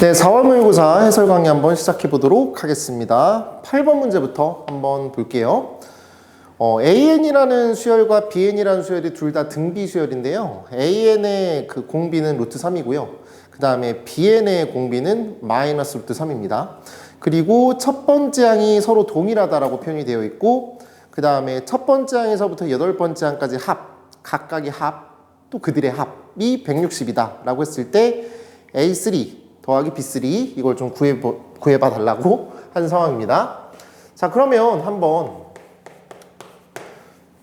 네, 4월 모의고사 해설 강의 한번 시작해 보도록 하겠습니다. 8번 문제부터 한번 볼게요. AN이라는 수열과 BN이라는 수열이 둘 다 등비 수열인데요. AN의 그 공비는 루트 3이고요. 그 다음에 BN의 공비는 마이너스 루트 3입니다. 그리고 첫 번째 항이 서로 동일하다라고 표현이 되어 있고, 그 다음에 첫 번째 항에서부터 여덟 번째 항까지 각각의 또 그들의 합이 160이다 라고 했을 때 A3 더하기 B3 이걸 좀 구해봐 달라고 한 상황입니다. 자, 그러면 한번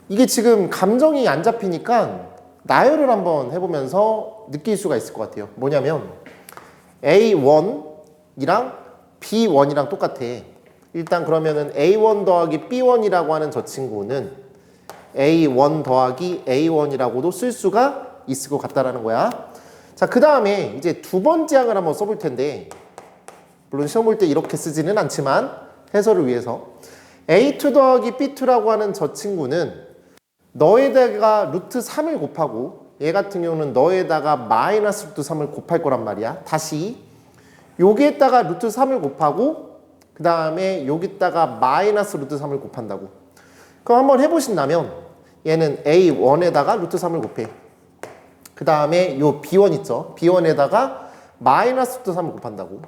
이게 지금 감정이 안 잡히니까 나열을 한번 해보면서 느낄 수가 있을 것 같아요. 뭐냐면 A1이랑 B1이랑 똑같아. 일단 그러면은 A1 더하기 B1이라고 하는 저 친구는 A1 더하기 A1이라고도 쓸 수가 있을 것 같다라는 거야. 자, 그 다음에 이제 두 번째 항을 한번 써볼 텐데, 물론 시험 볼 때 이렇게 쓰지는 않지만 해설을 위해서 A2 더하기 B2라고 하는 저 친구는 너에다가 루트 3을 곱하고 얘 같은 경우는 너에다가 마이너스 루트 3을 곱할 거란 말이야. 다시 여기에다가 루트 3을 곱하고 그 다음에 여기다가 마이너스 루트 3을 곱한다고. 그럼 한번 해보신다면 얘는 A1에다가 루트 3을 곱해. 그 다음에 요 B1 있죠? B1에다가 마이너스 루트 3을 곱한다고.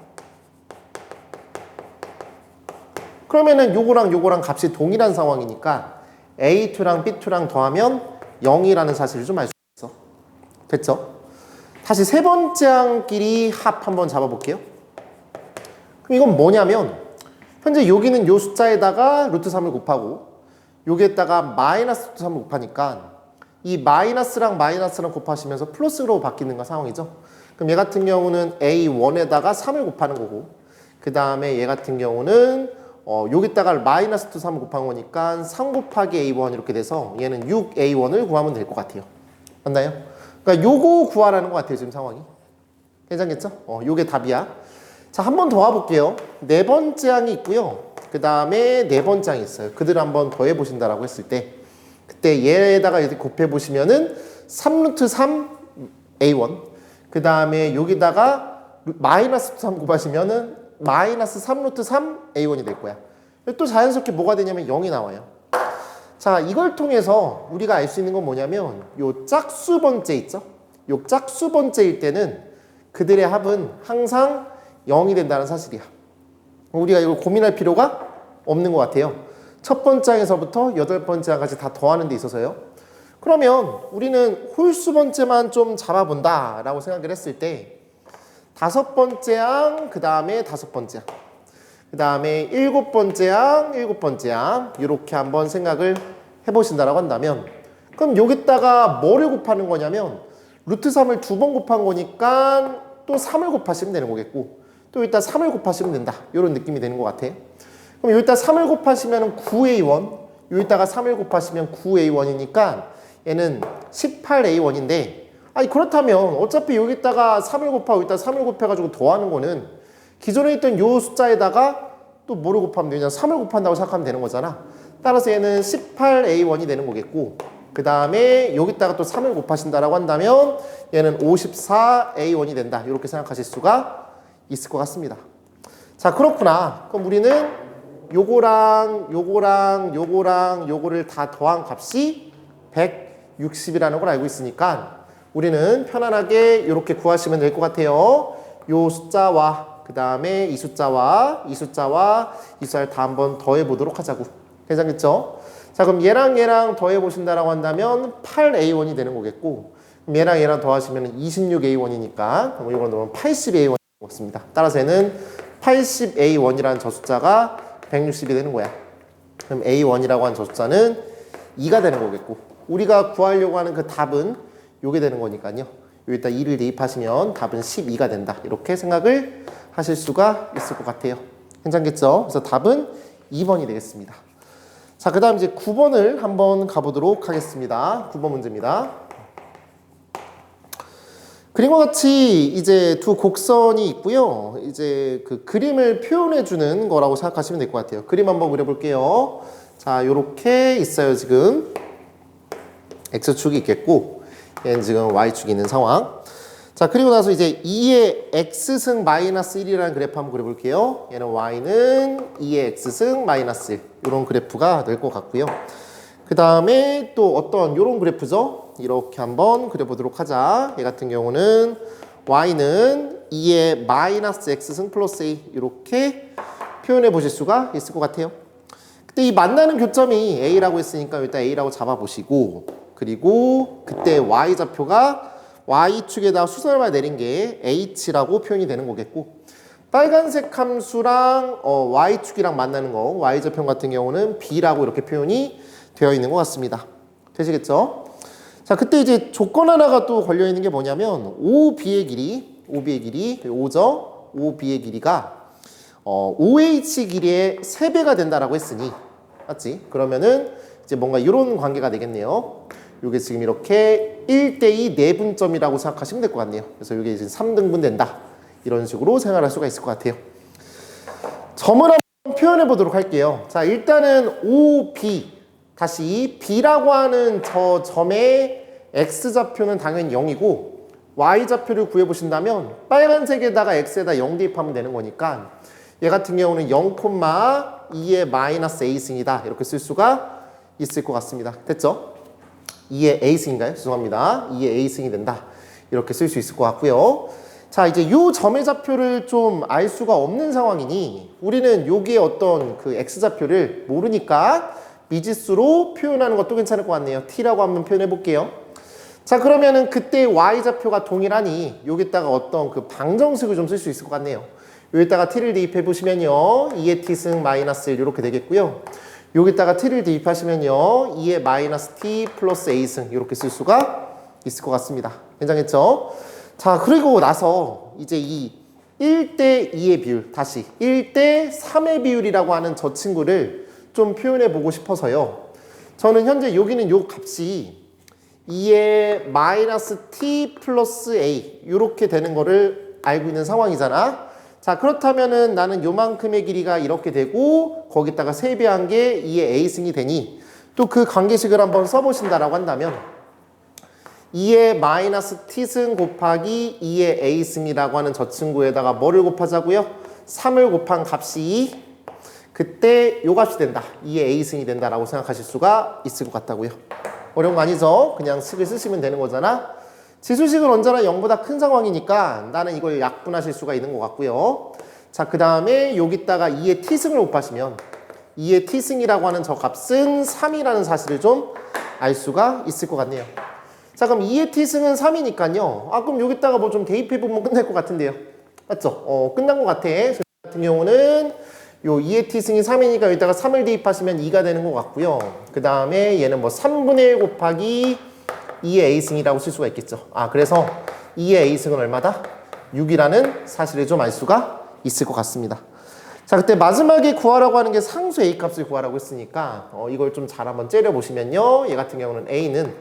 그러면은 요거랑 값이 동일한 상황이니까 A2랑 B2랑 더하면 0이라는 사실을 좀 알 수 있어. 됐죠? 다시 세 번째 항끼리 합 한번 잡아볼게요. 그럼 이건 뭐냐면 현재 여기는 요 숫자에다가 루트 3을 곱하고 여기에다가 마이너스 루트 3을 곱하니까 이 마이너스랑 곱하시면서 플러스로 바뀌는 거 상황이죠. 그럼 얘 같은 경우는 A1에다가 3을 곱하는 거고, 그 다음에 얘 같은 경우는 여기다가 마이너스 루트 3을 곱한 거니까 3 곱하기 A1 이렇게 돼서 얘는 6A1을 구하면 될 것 같아요. 맞나요? 그러니까 요거 구하라는 것 같아요, 지금 상황이. 괜찮겠죠? 요게 답이야. 자, 한 번 더 와볼게요. 네 번째 항이 있고요. 그 다음에 네 번째 항이 있어요. 그들을 한번 더해 보신다라고 했을 때 그때 얘에다가 이렇게 곱해보시면은 3루트 3 A1 그 다음에 여기다가 마이너스 3 곱하시면은 마이너스 3루트 3 A1이 될 거야. 또 자연스럽게 뭐가 되냐면 0이 나와요. 자, 이걸 통해서 우리가 알 수 있는 건 뭐냐면 요 짝수 번째 있죠? 요 짝수 번째일 때는 그들의 합은 항상 0이 된다는 사실이야. 우리가 이걸 고민할 필요가 없는 것 같아요. 첫 번째 항에서부터 여덟 번째 항까지 다 더하는 데 있어서요. 그러면 우리는 홀수 번째만 좀 잡아본다 라고 생각을 했을 때 다섯 번째 항, 그 다음에 다섯 번째 항, 그 다음에 일곱 번째 항, 일곱 번째 항 이렇게 한번 생각을 해보신다라고 한다면 그럼 여기다가 뭐를 곱하는 거냐면 루트 3을 두 번 곱한 거니까 또 3을 곱하시면 되는 거겠고 또 여기다 3을 곱하시면 된다 이런 느낌이 되는 것 같아. 그럼 여기다 3을 곱하시면 9A1 여기다가 3을 곱하시면 9A1이니까 얘는 18A1인데 아니 그렇다면 어차피 여기다가 3을 곱하고 여기다 3을 곱해가지고 더하는 거는 기존에 있던 요 숫자에다가 또 뭐를 곱하면 되냐 3을 곱한다고 생각하면 되는 거잖아. 따라서 얘는 18A1이 되는 거겠고 그 다음에 여기다가 또 3을 곱하신다라고 한다면 얘는 54A1이 된다 이렇게 생각하실 수가 있을 것 같습니다. 자, 그렇구나. 그럼 우리는 요거랑 요거를 다 더한 값이 160이라는 걸 알고 있으니까 우리는 편안하게 이렇게 구하시면 될 것 같아요. 요 숫자와 그 다음에 이 숫자와 이 숫자를 다 한번 더해 보도록 하자고. 괜찮겠죠? 자, 그럼 얘랑 더해 보신다라고 한다면 8A1이 되는 거겠고 그럼 얘랑 더하시면 26A1이니까 그럼 이거 넣으면 80A1이 되겠습니다. 따라서 얘는 80A1이라는 저 숫자가 160이 되는 거야. 그럼 A1이라고 하는 저 숫자는 2가 되는 거겠고 우리가 구하려고 하는 그 답은 요게 되는 거니까요. 여기다 2를 대입하시면 답은 12가 된다. 이렇게 생각을 하실 수가 있을 것 같아요. 괜찮겠죠? 그래서 답은 2번이 되겠습니다. 자, 그 다음 이제 9번을 한번 가보도록 하겠습니다. 9번 문제입니다. 그림과 같이 이제 두 곡선이 있고요. 이제 그 그림을 표현해 주는 거라고 생각하시면 될 것 같아요. 그림 한번 그려볼게요. 자, 요렇게 있어요, 지금. X축이 있겠고, 얘는 지금 Y축이 있는 상황. 자, 그리고 나서 이제 2의 x승 마이너스 1이라는 그래프 한번 그려볼게요. 얘는 y는 2의 x승 마이너스 1. 이런 그래프가 될 것 같고요. 그 다음에 또 어떤 이런 그래프죠. 이렇게 한번 그려보도록 하자. 얘 같은 경우는 y는 2의 마이너스 x승 플러스 a 이렇게 표현해 보실 수가 있을 것 같아요. 그때 이 만나는 교점이 a라고 했으니까 일단 a라고 잡아보시고, 그리고 그때 y좌표가 y축에다 수선을 내린 게 h라고 표현이 되는 거겠고, 빨간색 함수랑 y축이랑 만나는 거 y좌표 같은 경우는 b라고 이렇게 표현이 되어 있는 것 같습니다. 되시겠죠? 자, 그때 이제 조건 하나가 또 걸려 있는 게 뭐냐면 OB의 길이 5죠. OB의 길이가 OH 길이의 3배가 된다라고 했으니, 맞지? 그러면은 이제 뭔가 이런 관계가 되겠네요. 이게 지금 이렇게 1대2 내분점이라고 생각하시면 될 것 같네요. 그래서 이게 이제 3등분 된다. 이런 식으로 생각할 수가 있을 것 같아요. 점을 한번 표현해 보도록 할게요. 자, 일단은 OB, 다시 B라고 하는 저 점의 X좌표는 당연히 0이고, Y좌표를 구해보신다면 빨간색에다가 X에다 0 대입하면 되는 거니까 얘 같은 경우는 0,2의 마이너스 A승이다. 이렇게 쓸 수가 있을 것 같습니다. 됐죠? 2의 A승인가요? 죄송합니다. 2의 A승이 된다. 이렇게 쓸 수 있을 것 같고요. 자, 이제 이 점의 좌표를 좀 알 수가 없는 상황이니 우리는 여기에 어떤 그 X좌표를 모르니까 미지수로 표현하는 것도 괜찮을 것 같네요. T라고 한번 표현해 볼게요. 자, 그러면은 그때 Y좌표가 동일하니 여기다가 어떤 그 방정식을 좀 쓸 수 있을 것 같네요. 여기다가 T를 대입해 보시면요. 2의 T승 마이너스 1 이렇게 되겠고요. 여기다가 T를 대입하시면요. 2의 마이너스 T 플러스 A승 이렇게 쓸 수가 있을 것 같습니다. 괜찮겠죠? 자, 그리고 나서 이제 이 1대2의 비율, 다시 1대3의 비율이라고 하는 저 친구를 좀 표현해 보고 싶어서요. 저는 현재 여기는 요 값이 2의 마이너스 t 플러스 a 이렇게 되는 거를 알고 있는 상황이잖아. 자, 그렇다면은 나는 요만큼의 길이가 이렇게 되고 거기다가 3배한 게 2의 a승이 되니 또 그 관계식을 한번 써보신다라고 한다면 2의 마이너스 t승 곱하기 2의 a승이라고 하는 저 친구에다가 뭐를 곱하자고요? 3을 곱한 값이 그때 요 값이 된다. 2의 a승이 된다라고 생각하실 수가 있을 것 같다고요. 어려운 거 아니죠? 그냥 식을 쓰시면 되는 거잖아. 지수식은 언제나 0보다 큰 상황이니까 나는 이걸 약분하실 수가 있는 것 같고요. 자, 그 다음에 여기다가 2의 t승을 곱하시면 2의 t승이라고 하는 저 값은 3이라는 사실을 좀 알 수가 있을 것 같네요. 자, 그럼 2의 t승은 3이니까요. 아, 그럼 여기다가 뭐 좀 대입해보면 끝날 것 같은데요. 맞죠? 끝난 것 같아. 저 같은 경우는 요 2의 t승이 3이니까 여기다가 3을 대입하시면 2가 되는 것 같고요. 그 다음에 얘는 뭐 3분의 1 곱하기 2의 a승이라고 쓸 수가 있겠죠. 아, 그래서 2의 a승은 얼마다? 6이라는 사실을 좀 알 수가 있을 것 같습니다. 자, 그때 마지막에 구하라고 하는 게 상수 a 값을 구하라고 했으니까 이걸 좀 잘 한번 째려보시면요. 얘 같은 경우는 a는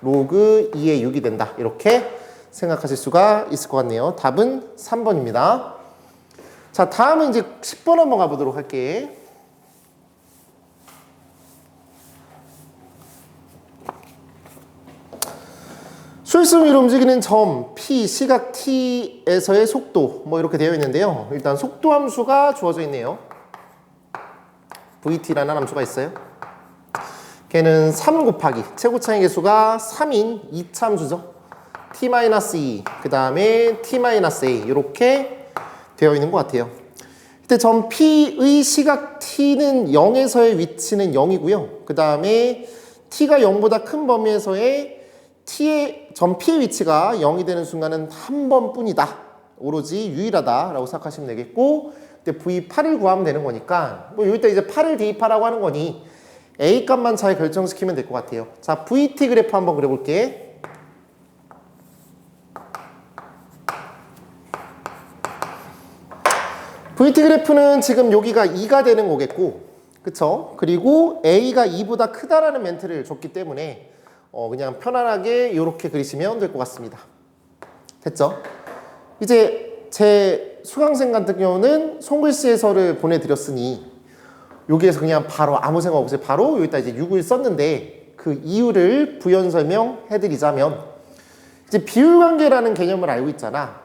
로그 2의 6이 된다. 이렇게 생각하실 수가 있을 것 같네요. 답은 3번입니다. 자, 다음은 이제 10번 한번 가보도록 할게. 수일수 위로 움직이는 점 P, 시각 T에서의 속도 뭐 이렇게 되어 있는데요. 일단 속도 함수가 주어져 있네요. VT라는 함수가 있어요. 걔는 3 곱하기 최고차의 개수가 3인 2차 함수죠. T-2, 그 다음에 T-A 이렇게 되어 있는 것 같아요. 그때 점 P의 시각 T는 0에서의 위치는 0이고요. 그 다음에 T가 0보다 큰 범위에서의 점 P의 위치가 0이 되는 순간은 한 번뿐이다. 오로지 유일하다라고 생각하시면 되겠고, 그때 V8을 구하면 되는 거니까 뭐 여기다 이제 8을 대입하라고 하는 거니 A 값만 잘 결정시키면 될 것 같아요. 자, VT 그래프 한번 그려볼게. VT 그래프는 지금 여기가 2가 되는 거겠고, 그쵸? 그리고 A가 2보다 크다라는 멘트를 줬기 때문에 그냥 편안하게 이렇게 그리시면 될 것 같습니다. 됐죠? 이제 제 수강생 같은 경우는 손글씨 해설을 보내드렸으니 여기에서 그냥 바로 아무 생각 없이 바로 여기다 이제 6을 썼는데 그 이유를 부연 설명해드리자면 이제 비율관계라는 개념을 알고 있잖아.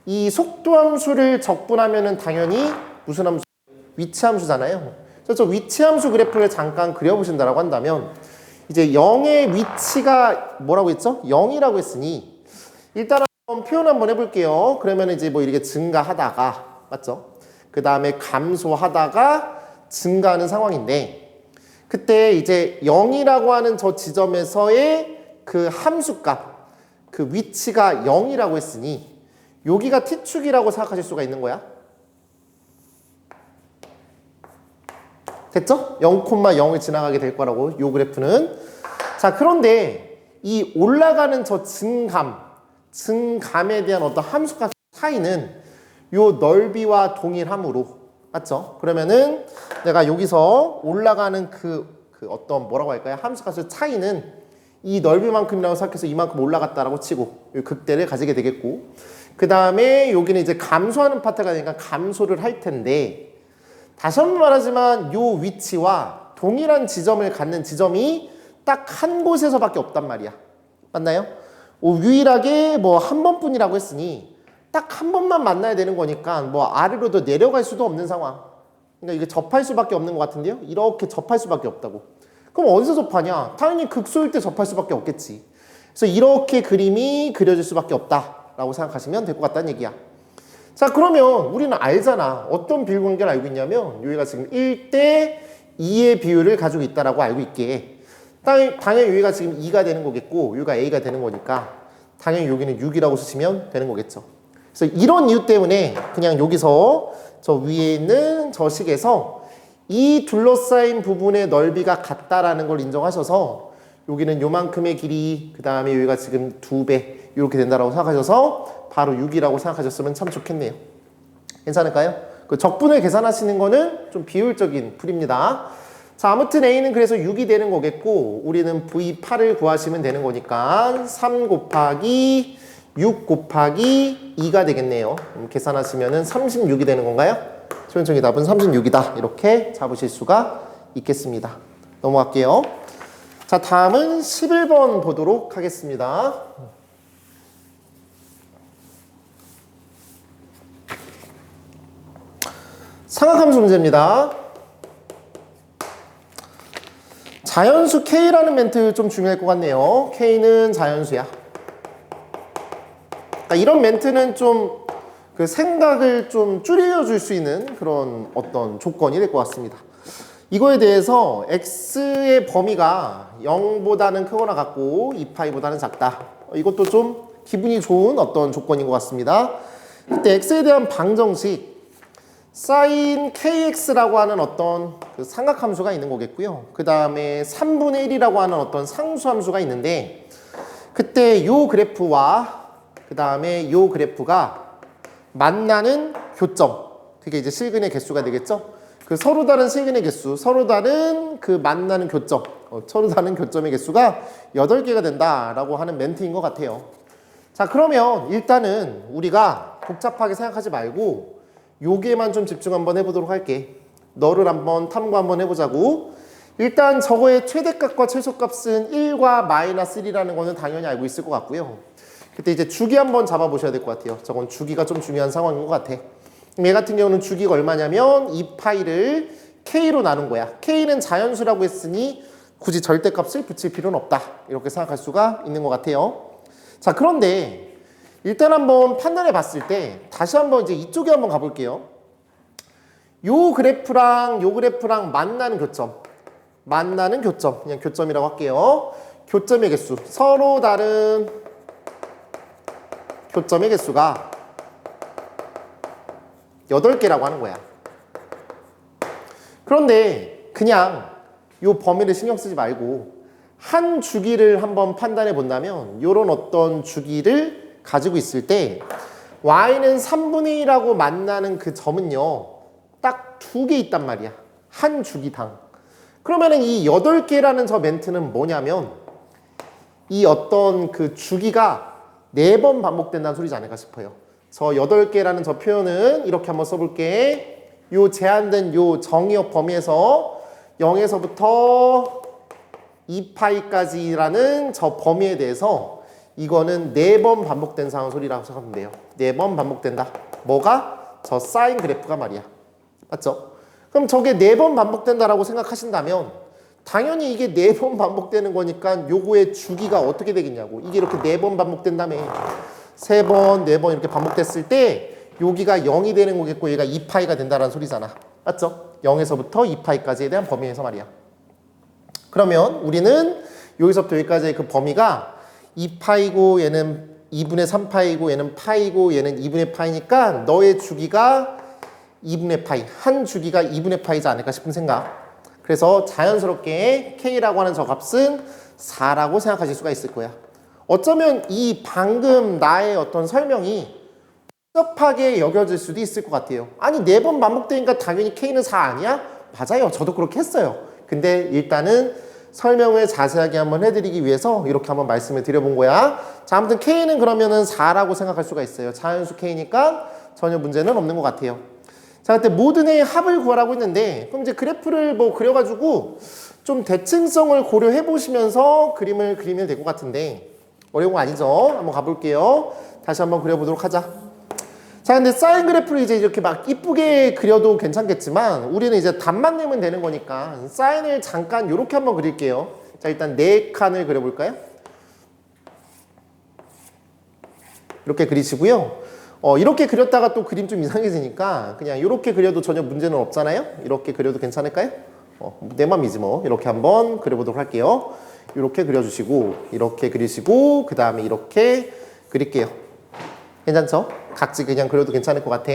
이 속도함수를 적분하면은 당연히 무슨 함수? 위치함수잖아요. 그래서 저 위치함수 그래프를 잠깐 그려보신다라고 한다면 이제 0의 위치가 뭐라고 했죠? 0이라고 했으니 일단 한번 표현 한번 해볼게요. 그러면 이제 뭐 이렇게 증가하다가 맞죠? 그 다음에 감소하다가 증가하는 상황인데 그때 이제 0이라고 하는 저 지점에서의 그 함수값 그 위치가 0이라고 했으니 여기가 t축이라고 생각하실 수가 있는 거야. 됐죠? 0,0을 지나가게 될 거라고 요 그래프는. 자, 그런데 이 올라가는 저 증감에 대한 어떤 함수값 차이는 요 넓이와 동일함으로 맞죠? 그러면은 내가 여기서 올라가는 그 어떤 뭐라고 할까요? 함수값의 차이는 이 넓이만큼이라고 생각해서 이만큼 올라갔다라고 치고 요 극대를 가지게 되겠고 그 다음에 여기는 이제 감소하는 파트가 되니까 감소를 할 텐데 다시 한번 말하지만 요 위치와 동일한 지점을 갖는 지점이 딱 한 곳에서밖에 없단 말이야. 맞나요? 유일하게 뭐 한 번뿐이라고 했으니 딱 한 번만 만나야 되는 거니까 뭐 아래로 더 내려갈 수도 없는 상황. 그러니까 이게 접할 수밖에 없는 것 같은데요. 이렇게 접할 수밖에 없다고. 그럼 어디서 접하냐? 당연히 극소일 때 접할 수밖에 없겠지. 그래서 이렇게 그림이 그려질 수밖에 없다라고 생각하시면 될 것 같다는 얘기야. 자, 그러면 우리는 알잖아. 어떤 비율관계를 알고 있냐면 여기가 지금 1대 2의 비율을 가지고 있다라고 알고 있게 당연히 여기가 지금 2가 되는 거겠고 여기가 A가 되는 거니까 당연히 여기는 6이라고 쓰시면 되는 거겠죠. 그래서 이런 이유 때문에 그냥 여기서 저 위에 있는 저 식에서 이 둘러싸인 부분의 넓이가 같다라는 걸 인정하셔서 여기는 요만큼의 길이 그 다음에 여기가 지금 2배 이렇게 된다라고 생각하셔서 바로 6이라고 생각하셨으면 참 좋겠네요. 괜찮을까요? 그 적분을 계산하시는 거는 좀 비율적인 풀입니다. 자, 아무튼 A는 그래서 6이 되는 거겠고 우리는 V8을 구하시면 되는 거니까 3 곱하기 6 곱하기 2가 되겠네요. 계산하시면 36이 되는 건가요? 최현정의 답은 36이다. 이렇게 잡으실 수가 있겠습니다. 넘어갈게요. 자, 다음은 11번 보도록 하겠습니다. 삼각함수 문제입니다. 자연수 K라는 멘트 좀 중요할 것 같네요. K는 자연수야. 그러니까 이런 멘트는 좀 그 생각을 좀 줄여줄 수 있는 그런 어떤 조건이 될 것 같습니다. 이거에 대해서 x의 범위가 0보다는 크거나 같고 2파이보다는 작다. 이것도 좀 기분이 좋은 어떤 조건인 것 같습니다. 그때 x에 대한 방정식 sin kx라고 하는 어떤 그 삼각함수가 있는 거겠고요. 그 다음에 3분의 1이라고 하는 어떤 상수함수가 있는데 그때 요 그래프와 그 다음에 요 그래프가 만나는 교점, 그게 이제 실근의 개수가 되겠죠. 그 서로 다른 실근의 개수, 서로 다른 그 만나는 교점, 서로 다른 교점의 개수가 8개가 된다라고 하는 멘트인 것 같아요. 자, 그러면 일단은 우리가 복잡하게 생각하지 말고 요게만 좀 집중 한번 해보도록 할게. 너를 한번 탐구 한번 해보자고. 일단 저거의 최대값과 최소값은 1과 마이너스 1이라는 거는 당연히 알고 있을 것 같고요. 그때 이제 주기 한번 잡아보셔야 될 것 같아요. 저건 주기가 좀 중요한 상황인 것 같아. 얘 같은 경우는 주기가 얼마냐면 2파이를 K로 나눈 거야. K는 자연수라고 했으니 굳이 절대값을 붙일 필요는 없다. 이렇게 생각할 수가 있는 것 같아요. 자, 그런데 일단 한번 판단해 봤을 때 다시 한번 이제 이쪽에 한번 가볼게요. 요 그래프랑 만나는 교점. 그냥 교점이라고 할게요. 교점의 개수. 서로 다른 교점의 개수가 8개라고 하는 거야. 그런데 그냥 요 범위를 신경 쓰지 말고 한 주기를 한번 판단해 본다면 요런 어떤 주기를 가지고 있을 때 y는 3분의 1하고 만나는 그 점은요 딱 2개 있단 말이야. 한 주기당. 그러면은 이 8개라는 저 멘트는 뭐냐면 이 어떤 그 주기가 4번 반복된다는 소리지 않을까 싶어요. 저 8개라는 저 표현은 이렇게 한번 써볼게. 요 제한된 요 정의역 범위에서 0에서부터 2파이까지라는 저 범위에 대해서 이거는 4번 반복된 상황 소리라고 생각하면 돼요. 4번 반복된다. 뭐가? 저 사인 그래프가 말이야. 맞죠? 그럼 저게 4번 반복된다라고 생각하신다면 당연히 이게 4번 반복되는 거니까 요거의 주기가 어떻게 되겠냐고. 이게 이렇게 4번 반복된다며. 3번, 4번 이렇게 반복됐을 때 여기가 0이 되는 거겠고 얘가 2파이가 된다라는 소리잖아. 맞죠? 0에서부터 2파이까지에 대한 범위에서 말이야. 그러면 우리는 여기서부터 여기까지의 그 범위가 2파이고 얘는 2분의 3파이고 얘는 파이고 얘는 2분의 파이니까 너의 주기가 2분의 파이, 한 주기가 2분의 파이지 않을까 싶은 생각. 그래서 자연스럽게 K라고 하는 저 값은 4라고 생각하실 수가 있을 거야. 어쩌면 이 방금 나의 어떤 설명이 복잡하게 여겨질 수도 있을 것 같아요. 아니 4번 반복되니까 당연히 K는 4 아니야? 맞아요. 저도 그렇게 했어요. 근데 일단은 설명을 자세하게 한번 해드리기 위해서 이렇게 한번 말씀을 드려본 거야. 자, 아무튼 K는 그러면은 4라고 생각할 수가 있어요. 자연수 K니까 전혀 문제는 없는 것 같아요. 자, 그때 모든 A의 합을 구하라고 했는데 그럼 이제 그래프를 뭐 그려가지고 좀 대칭성을 고려해 보시면서 그림을 그리면 될 것 같은데 어려운 거 아니죠? 한번 가볼게요. 다시 한번 그려보도록 하자. 자, 근데 사인 그래프를 이제 이렇게 막 이쁘게 그려도 괜찮겠지만 우리는 이제 답만 내면 되는 거니까 사인을 잠깐 이렇게 한번 그릴게요. 자, 일단 4칸을 그려볼까요? 이렇게 그리시고요. 이렇게 그렸다가 또 그림 좀 이상해지니까 그냥 이렇게 그려도 전혀 문제는 없잖아요? 이렇게 그려도 괜찮을까요? 내 맘이지 뭐. 이렇게 한번 그려보도록 할게요. 이렇게 그려주시고 이렇게 그리시고 그 다음에 이렇게 그릴게요. 괜찮죠? 각지 그냥 그려도 괜찮을 것 같아.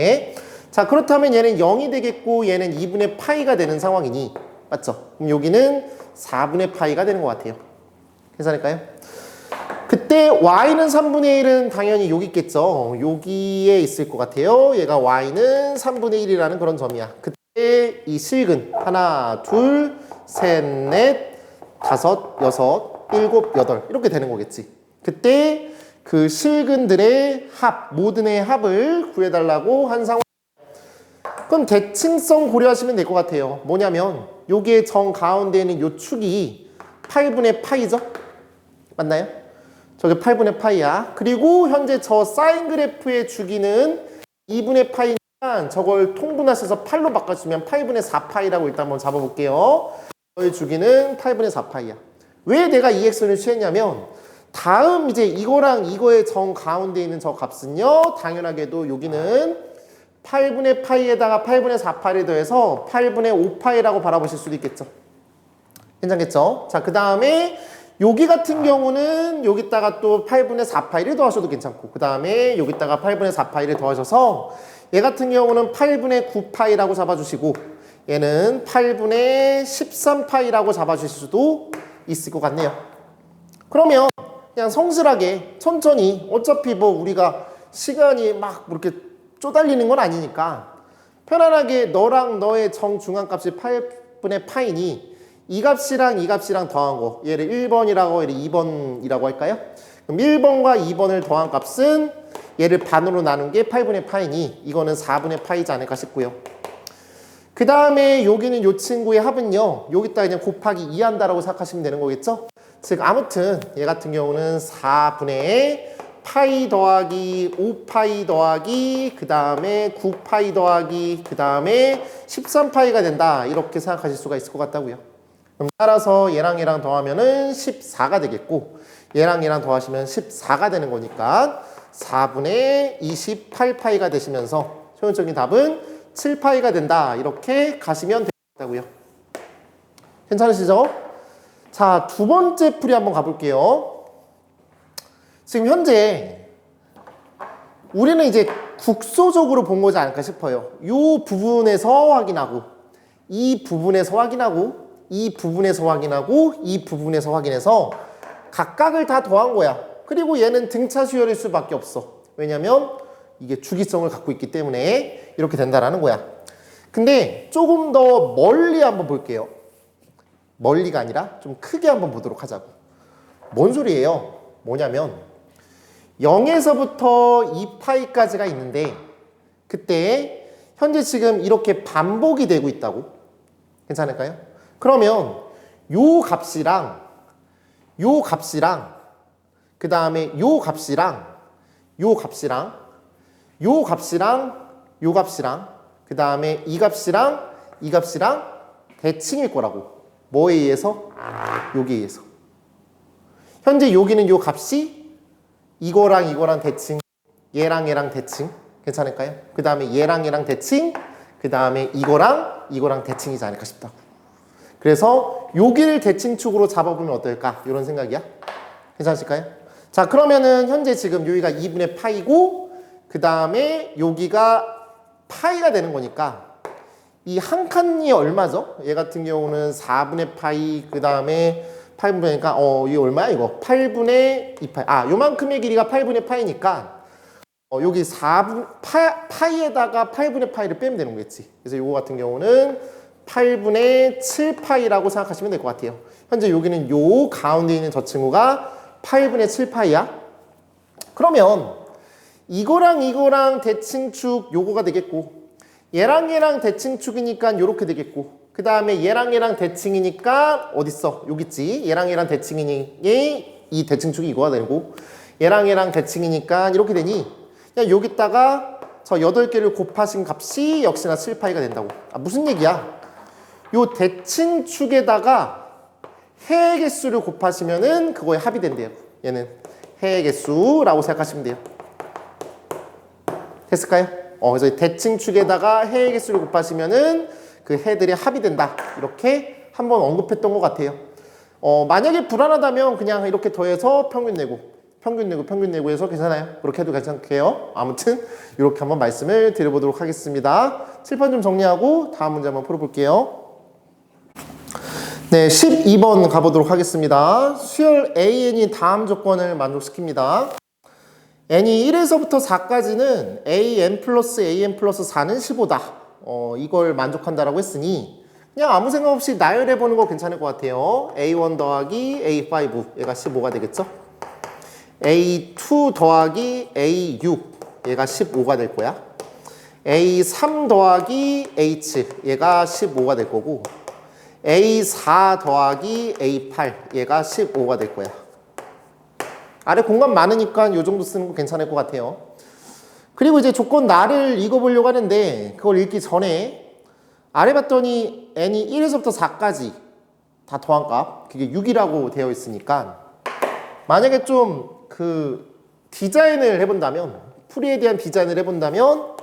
자, 그렇다면 얘는 0이 되겠고 얘는 2분의 파이가 되는 상황이니 맞죠? 그럼 여기는 4분의 파이가 되는 것 같아요. 괜찮을까요? 그때 y는 3분의 1은 당연히 여기 있겠죠. 여기에 있을 것 같아요. 얘가 y는 3분의 1이라는 그런 점이야. 그때 이 실근 하나, 둘, 셋, 넷, 다섯, 여섯, 일곱, 여덟 이렇게 되는 거겠지. 그때 그 실근들의 합, 모든 애의 합을 구해달라고 한 상황. 그럼 대칭성 고려하시면 될 것 같아요. 뭐냐면 여기에 정 가운데 있는 요 축이 8분의 파이죠? 맞나요? 저게 8분의 파이야. 그리고 현재 저 사인 그래프의 주기는 2분의 파이니까 저걸 통분하셔서 8로 바꿔주면 8분의 4파이라고 일단 한번 잡아볼게요. 저의 주기는 8분의 4파이야. 왜 내가 이 액션을 취했냐면 다음 이제 이거랑 이거의 정 가운데 있는 저 값은요. 당연하게도 여기는 8분의 파이에다가 8분의 4파이를 더해서 8분의 5파이라고 바라보실 수도 있겠죠. 괜찮겠죠? 자, 그 다음에 여기 같은 경우는 여기다가 또 8분의 4파이를 더하셔도 괜찮고 그 다음에 여기다가 8분의 4파이를 더하셔서 얘 같은 경우는 8분의 9파이라고 잡아주시고 얘는 8분의 13파이라고 잡아주실 수도 있을 것 같네요. 그러면 그냥 성실하게 천천히 어차피 뭐 우리가 시간이 막 이렇게 쪼달리는 건 아니니까 편안하게 너랑 너의 정중앙값이 8분의 파이니 이 값이랑 이 값이랑 더한 거 얘를 1번이라고 얘를 2번이라고 할까요? 그럼 1번과 2번을 더한 값은 얘를 반으로 나눈 게 8분의 파이니 이거는 4분의 파이지 않을까 싶고요. 그 다음에 여기는 요 친구의 합은요 여기다 그냥 곱하기 2 한다라고 생각하시면 되는 거겠죠? 즉 아무튼 얘 같은 경우는 4분의 파이 더하기 5파이 더하기 그 다음에 9파이 더하기 그 다음에 13파이가 된다 이렇게 생각하실 수가 있을 것 같다고요. 그럼 따라서 얘랑 얘랑 더하면은 14가 되겠고 얘랑 얘랑 더하시면 14가 되는 거니까 4분의 28파이가 되시면서 최종적인 답은 7파이가 된다 이렇게 가시면 되겠다고요. 괜찮으시죠? 자, 두 번째 풀이 한번 가볼게요. 지금 현재 우리는 이제 국소적으로 본 거지 않을까 싶어요. 이 부분에서 확인하고 이 부분에서 확인하고 이 부분에서 확인하고 이 부분에서 확인해서 각각을 다 더한 거야. 그리고 얘는 등차 수열일 수밖에 없어. 왜냐면 이게 주기성을 갖고 있기 때문에 이렇게 된다라는 거야. 근데 조금 더 멀리 한번 볼게요. 멀리가 아니라 좀 크게 한번 보도록 하자고. 뭔 소리예요? 뭐냐면 0에서부터 2파이까지가 있는데 그때 현재 지금 이렇게 반복이 되고 있다고. 괜찮을까요? 그러면 요 값이랑 그 다음에 요 값이랑 요 값이랑 요 값이랑 요 값이랑 그 다음에 이 값이랑 이 값이랑 대칭일 거라고. 뭐에 의해서? 여기에 의해서. 현재 여기는 요 값이 이거랑 이거랑 대칭, 얘랑 얘랑 대칭. 괜찮을까요? 그 다음에 얘랑 얘랑 대칭, 그 다음에 이거랑 이거랑 대칭이지 않을까 싶다고. 그래서 여기를 대칭축으로 잡아보면 어떨까? 이런 생각이야. 괜찮으실까요? 자, 그러면은 현재 지금 여기가 2분의 파이고 그 다음에 여기가 파이가 되는 거니까 이 한 칸이 얼마죠? 얘 같은 경우는 4분의 파이 그 다음에 8분의니까 이게 얼마야 이거? 8분의 2파이. 아, 요만큼의 길이가 8분의 파이니까 여기 4분 파이에다가 8분의 파이를 빼면 되는 거겠지. 그래서 요거 같은 경우는 8분의 7파이라고 생각하시면 될 것 같아요. 현재 여기는 요 가운데 있는 저 친구가 8분의 7파이야. 그러면 이거랑 이거랑 대칭축 요거가 되겠고 얘랑 얘랑 대칭축이니까 요렇게 되겠고 그 다음에 얘랑 얘랑 대칭이니까 어딨어? 여기 있지. 얘랑 얘랑 대칭이니 이 대칭축이 이거가 되고 얘랑 얘랑 대칭이니까 이렇게 되니 그냥 여기다가 저 8개를 곱하신 값이 역시나 7파이가 된다고. 아, 무슨 얘기야? 요 대칭축에다가 해의 개수를 곱하시면은 그거에 합이 된대요. 얘는 해의 개수라고 생각하시면 돼요. 됐을까요? 그래서 대칭축에다가 해의 개수를 곱하시면은 그 해들이 합이 된다. 이렇게 한번 언급했던 것 같아요. 만약에 불안하다면 그냥 이렇게 더해서 평균 내고 해서 괜찮아요. 그렇게 해도 괜찮게요. 아무튼 이렇게 한번 말씀을 드려보도록 하겠습니다. 칠판 좀 정리하고 다음 문제 한번 풀어볼게요. 네, 12번 가보도록 하겠습니다. 수열 AN이 다음 조건을 만족시킵니다. n이 1에서부터 4까지는 an 플러스 4는 15다. 이걸 만족한다라고 했으니 그냥 아무 생각 없이 나열해보는 거 괜찮을 것 같아요. a1 더하기 a5 얘가 15가 되겠죠? a2 더하기 a6 얘가 15가 될 거야. a3 더하기 h 얘가 15가 될 거고 a4 더하기 a8 얘가 15가 될 거야. 아래 공간 많으니까 이 정도 쓰는 거 괜찮을 것 같아요. 그리고 이제 조건 나를 읽어보려고 하는데 그걸 읽기 전에 아래 봤더니 n이 1에서부터 4까지 다 더한 값 그게 6이라고 되어 있으니까 만약에 좀 그 디자인을 해본다면 풀이에 대한 디자인을 해본다면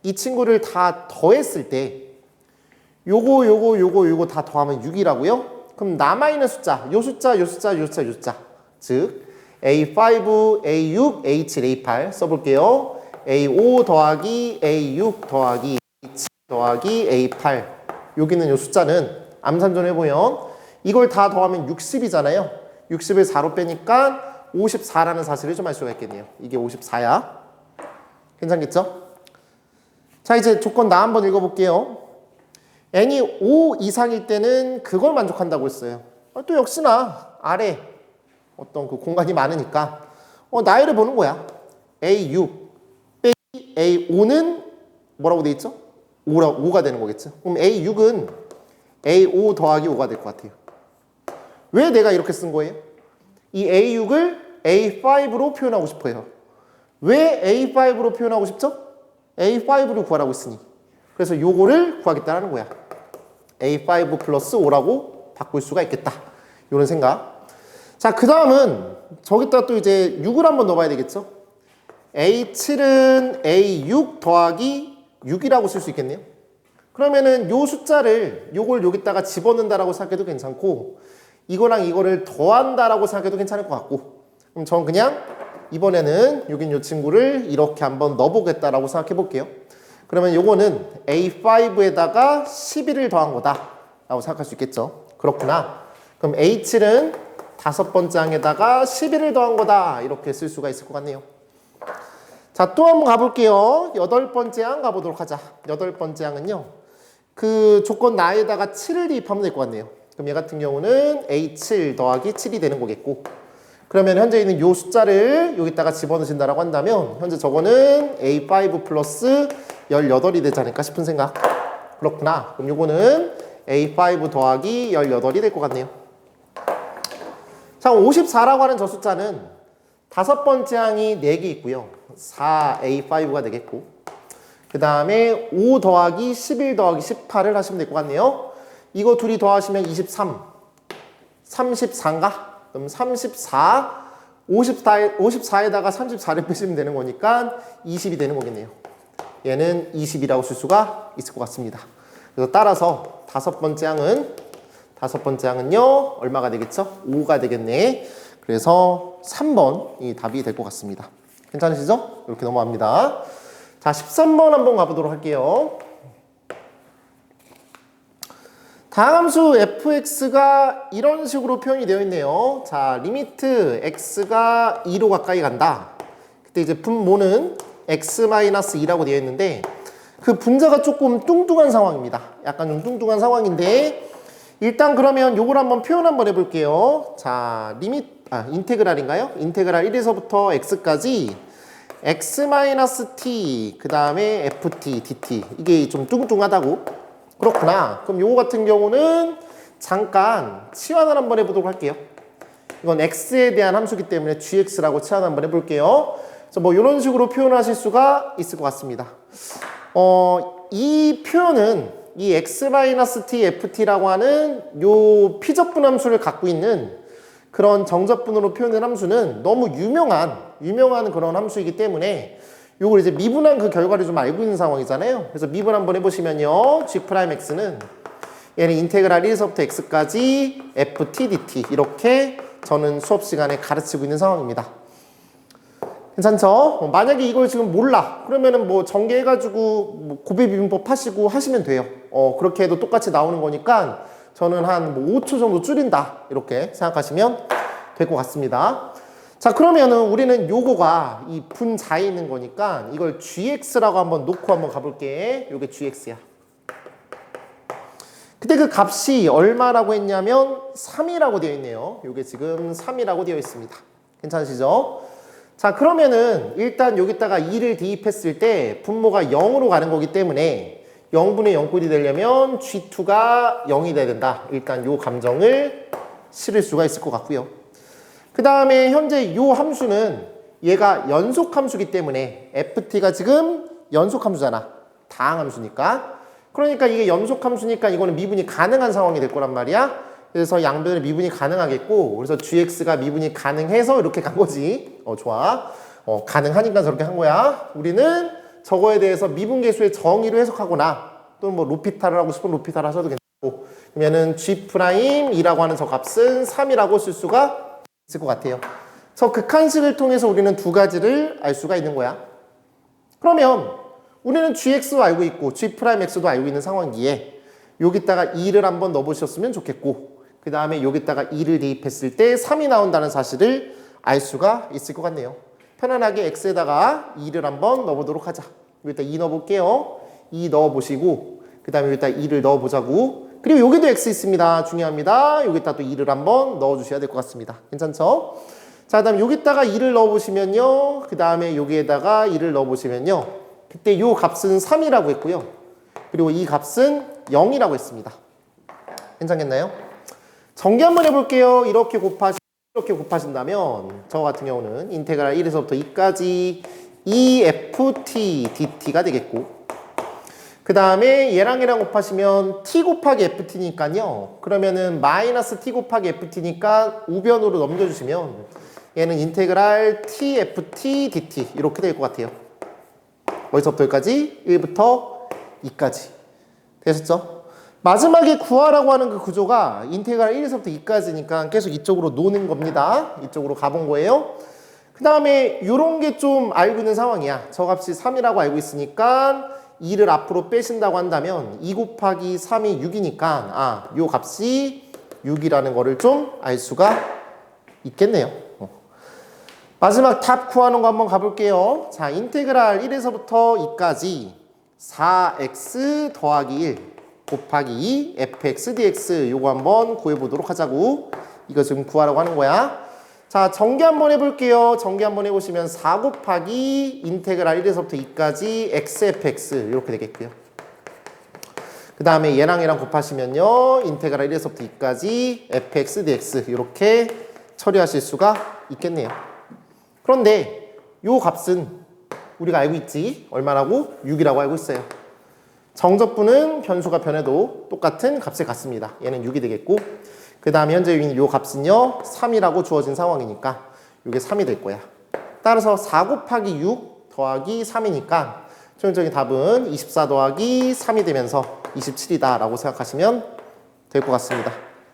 이 친구를 다 더했을 때 요거 다 더하면 6이라고요? 그럼 남아있는 숫자 요 숫자 즉 A5, A6, A7, A8 써볼게요. A5 더하기 A6 더하기 A7 더하기 A8 여기는 요 숫자는 암산전 해보면 이걸 다 더하면 60이잖아요. 60을 4로 빼니까 54라는 사실을 좀 알 수가 있겠네요. 이게 54야. 괜찮겠죠? 자, 이제 조건 나 한번 읽어볼게요. n이 5 이상일 때는 그걸 만족한다고 했어요. 또 역시나 아래 어떤 그 공간이 많으니까 나열을 보는 거야. A6 빼기 A5는 뭐라고 돼 있죠? 5가 되는 거겠죠. 그럼 A6은 A5 더하기 5가 될 것 같아요. 왜 내가 이렇게 쓴 거예요? 이 A6을 A5로 표현하고 싶어요. 왜 A5로 표현하고 싶죠? A5를 구하라고 했으니. 그래서 요거를 구하겠다는 거야. A5 플러스 5라고 바꿀 수가 있겠다. 이런 생각. 자, 그 다음은 저기다 또 이제 6을 한번 넣어봐야 되겠죠? A7은 A6 더하기 6이라고 쓸 수 있겠네요. 그러면은 요 숫자를 요걸 여기다가 집어넣는다라고 생각해도 괜찮고 이거랑 이거를 더한다라고 생각해도 괜찮을 것 같고 그럼 전 그냥 이번에는 여긴 요 친구를 이렇게 한번 넣어보겠다라고 생각해 볼게요. 그러면 요거는 A5에다가 11을 더한 거다 라고 생각할 수 있겠죠. 그렇구나. 그럼 A7은 5번째 항에다가 11을 더한 거다 이렇게 쓸 수가 있을 것 같네요. 자, 또 한번 가볼게요. 8번째 항 가보도록 하자. 8번째 항은요. 그 조건 나에다가 7을 대입하면 될 것 같네요. 그럼 얘 같은 경우는 A7 더하기 7이 되는 거겠고 그러면 현재 있는 요 숫자를 여기다가 집어넣으신다라고 한다면 현재 저거는 A5 플러스 18이 되지 않을까 싶은 생각. 그렇구나. 그럼 요거는 A5 더하기 18이 될 것 같네요. 자, 54라고 하는 저 숫자는 다섯 번째 항이 4개 있고요. 4A5가 되겠고, 그 다음에 5 더하기 11 더하기 18을 하시면 될 것 같네요. 이거 둘이 더하시면 23, 34인가? 그럼 34, 54에다가 34를 빼시면 되는 거니까 20이 되는 거겠네요. 얘는 20이라고 쓸 수가 있을 것 같습니다. 그래서 따라서 다섯 번째 항은요, 얼마가 되겠죠? 5가 되겠네. 그래서 3번이 답이 될 것 같습니다. 괜찮으시죠? 이렇게 넘어갑니다. 자, 13번 한번 가보도록 할게요. 다함수 fx가 이런 식으로 표현이 되어 있네요. 자, 리미트 x가 2로 가까이 간다. 그때 이제 분모는 x-2라고 되어 있는데 그 분자가 조금 뚱뚱한 상황입니다. 약간 좀 뚱뚱한 상황인데 일단 그러면 요걸 한번 표현 한번 해볼게요. 자, 인테그랄인가요? 인테그랄 1에서부터 x까지 x-t 그 다음에 ft, dt 이게 좀 뚱뚱하다고? 그렇구나. 그럼 요거 같은 경우는 잠깐 치환을 한번 해보도록 할게요. 이건 x에 대한 함수기 때문에 gx라고 치환 한번 해볼게요. 그래서 뭐 이런 식으로 표현하실 수가 있을 것 같습니다. 이 표현은 이 x-t, ft라고 하는 요 피접분 함수를 갖고 있는 그런 정접분으로 표현된 함수는 너무 유명한 그런 함수이기 때문에 요걸 이제 미분한 그 결과를 좀 알고 있는 상황이잖아요. 그래서 미분 한번 해보시면요. g'x는 얘는 인테그랄 1에서부터 x까지 ft, dt 이렇게 저는 수업 시간에 가르치고 있는 상황입니다. 괜찮죠? 만약에 이걸 지금 몰라. 그러면은 뭐 전개해가지고 뭐 고배 비빔법 하시고 하시면 돼요. 그렇게 해도 똑같이 나오는 거니까 저는 한 뭐 5초 정도 줄인다. 이렇게 생각하시면 될 것 같습니다. 자, 그러면은 우리는 요거가 이 분자에 있는 거니까 이걸 gx라고 한번 놓고 한번 가볼게. 요게 gx야. 그때 그 값이 얼마라고 했냐면 3이라고 되어 있네요. 요게 지금 3이라고 되어 있습니다. 괜찮으시죠? 자, 그러면은 일단 여기다가 2를 대입했을 때 분모가 0으로 가는 거기 때문에 0분의 0꼴이 되려면 G2가 0이 돼야 된다. 일단 요 감정을 실을 수가 있을 것 같고요. 그 다음에 현재 요 함수는 얘가 연속 함수기 때문에 FT가 지금 연속 함수잖아. 다항 함수니까. 그러니까 이게 연속 함수니까 이거는 미분이 가능한 상황이 될 거란 말이야. 그래서 양변에 미분이 가능하겠고, 그래서 gx가 미분이 가능해서 이렇게 간 거지. 좋아. 가능하니까 저렇게 한 거야. 우리는 저거에 대해서 미분계수의 정의로 해석하거나 또는 뭐 로피탈을 하고 싶으면 로피탈 하셔도 괜찮고, 그러면은 g'2라고 하는 저 값은 3이라고 쓸 수가 있을 것 같아요. 저 극한식을 통해서 우리는 두 가지를 알 수가 있는 거야. 그러면 우리는 gx도 알고 있고 g'x도 알고 있는 상황이기에 여기다가 2를 한번 넣어보셨으면 좋겠고, 그 다음에 여기다가 2를 대입했을 때 3이 나온다는 사실을 알 수가 있을 것 같네요. 편안하게 x에다가 2를 한번 넣어보도록 하자. 여기다 2 넣어볼게요. 2 넣어보시고, 그 다음에 여기다 2를 넣어보자고. 그리고 여기도 x 있습니다. 중요합니다. 여기다 또 2를 한번 넣어주셔야 될 것 같습니다. 괜찮죠? 자, 그 다음에 여기다가 2를 넣어보시면요. 그 다음에 여기에다가 2를 넣어보시면요. 그때 요 값은 3이라고 했고요. 그리고 이 값은 0이라고 했습니다. 괜찮겠나요? 전개 한번 해볼게요. 이렇게 곱하신다면 저 같은 경우는 인테그랄 1에서부터 2까지 EFT DT가 되겠고, 그 다음에 얘랑 곱하시면 T 곱하기 FT니까요. 그러면은 마이너스 T 곱하기 FT니까 우변으로 넘겨주시면 얘는 인테그랄 TFT DT 이렇게 될 것 같아요. 어디서부터 여기까지? 1부터 2까지. 되셨죠? 마지막에 구하라고 하는 그 구조가 인테그랄 1에서부터 2까지니까 계속 이쪽으로 노는 겁니다. 이쪽으로 가본 거예요. 그 다음에 요런 게 좀 알고 있는 상황이야. 저 값이 3이라고 알고 있으니까 2를 앞으로 빼신다고 한다면 2 곱하기 3이 6이니까 요 값이 6이라는 거를 좀 알 수가 있겠네요. 마지막 답 구하는 거 한번 가볼게요. 자, 인테그랄 1에서부터 2까지 4x 더하기 1 곱하기 2 fx dx 요거 한번 구해보도록 하자고. 이거 지금 구하라고 하는 거야. 자, 전개 한번 해볼게요. 전개 한번 해보시면 4 곱하기 인테그랄 1에서부터 2까지 xfx 이렇게 되겠고요. 그 다음에 얘랑 곱하시면요. 인테그랄 1에서부터 2까지 fx dx 이렇게 처리하실 수가 있겠네요. 그런데 요 값은 우리가 알고 있지. 얼마라고? 6이라고 알고 있어요. 정적분은 변수가 변해도 똑같은 값을 갖습니다. 얘는 6이 되겠고, 그 다음에 현재 있는 요 값은요 3이라고 주어진 상황이니까 이게 3이 될 거야. 따라서 4 곱하기 6 더하기 3이니까 최종적인 답은 24 더하기 3이 되면서 27이다 라고 생각하시면 될 것 같습니다.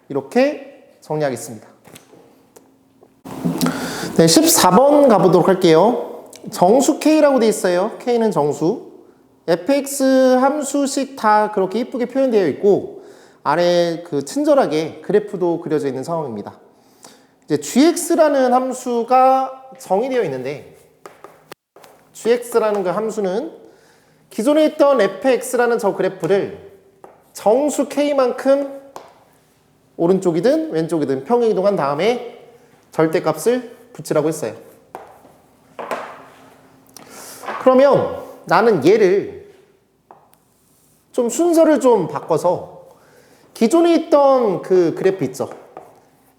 이렇게 정리하겠습니다. 네, 14번 가보도록 할게요. 정수 K라고 돼 있어요. K는 정수. fx 함수식 다 그렇게 이쁘게 표현되어 있고, 아래 그 친절하게 그래프도 그려져 있는 상황입니다. 이제 gx라는 함수가 정의되어 있는데, gx라는 그 함수는 기존에 있던 fx라는 저 그래프를 정수 k만큼 오른쪽이든 왼쪽이든 평행이동한 다음에 절대값을 붙이라고 했어요. 그러면 나는 얘를 좀 순서를 좀 바꿔서 기존에 있던 그 그래프 있죠.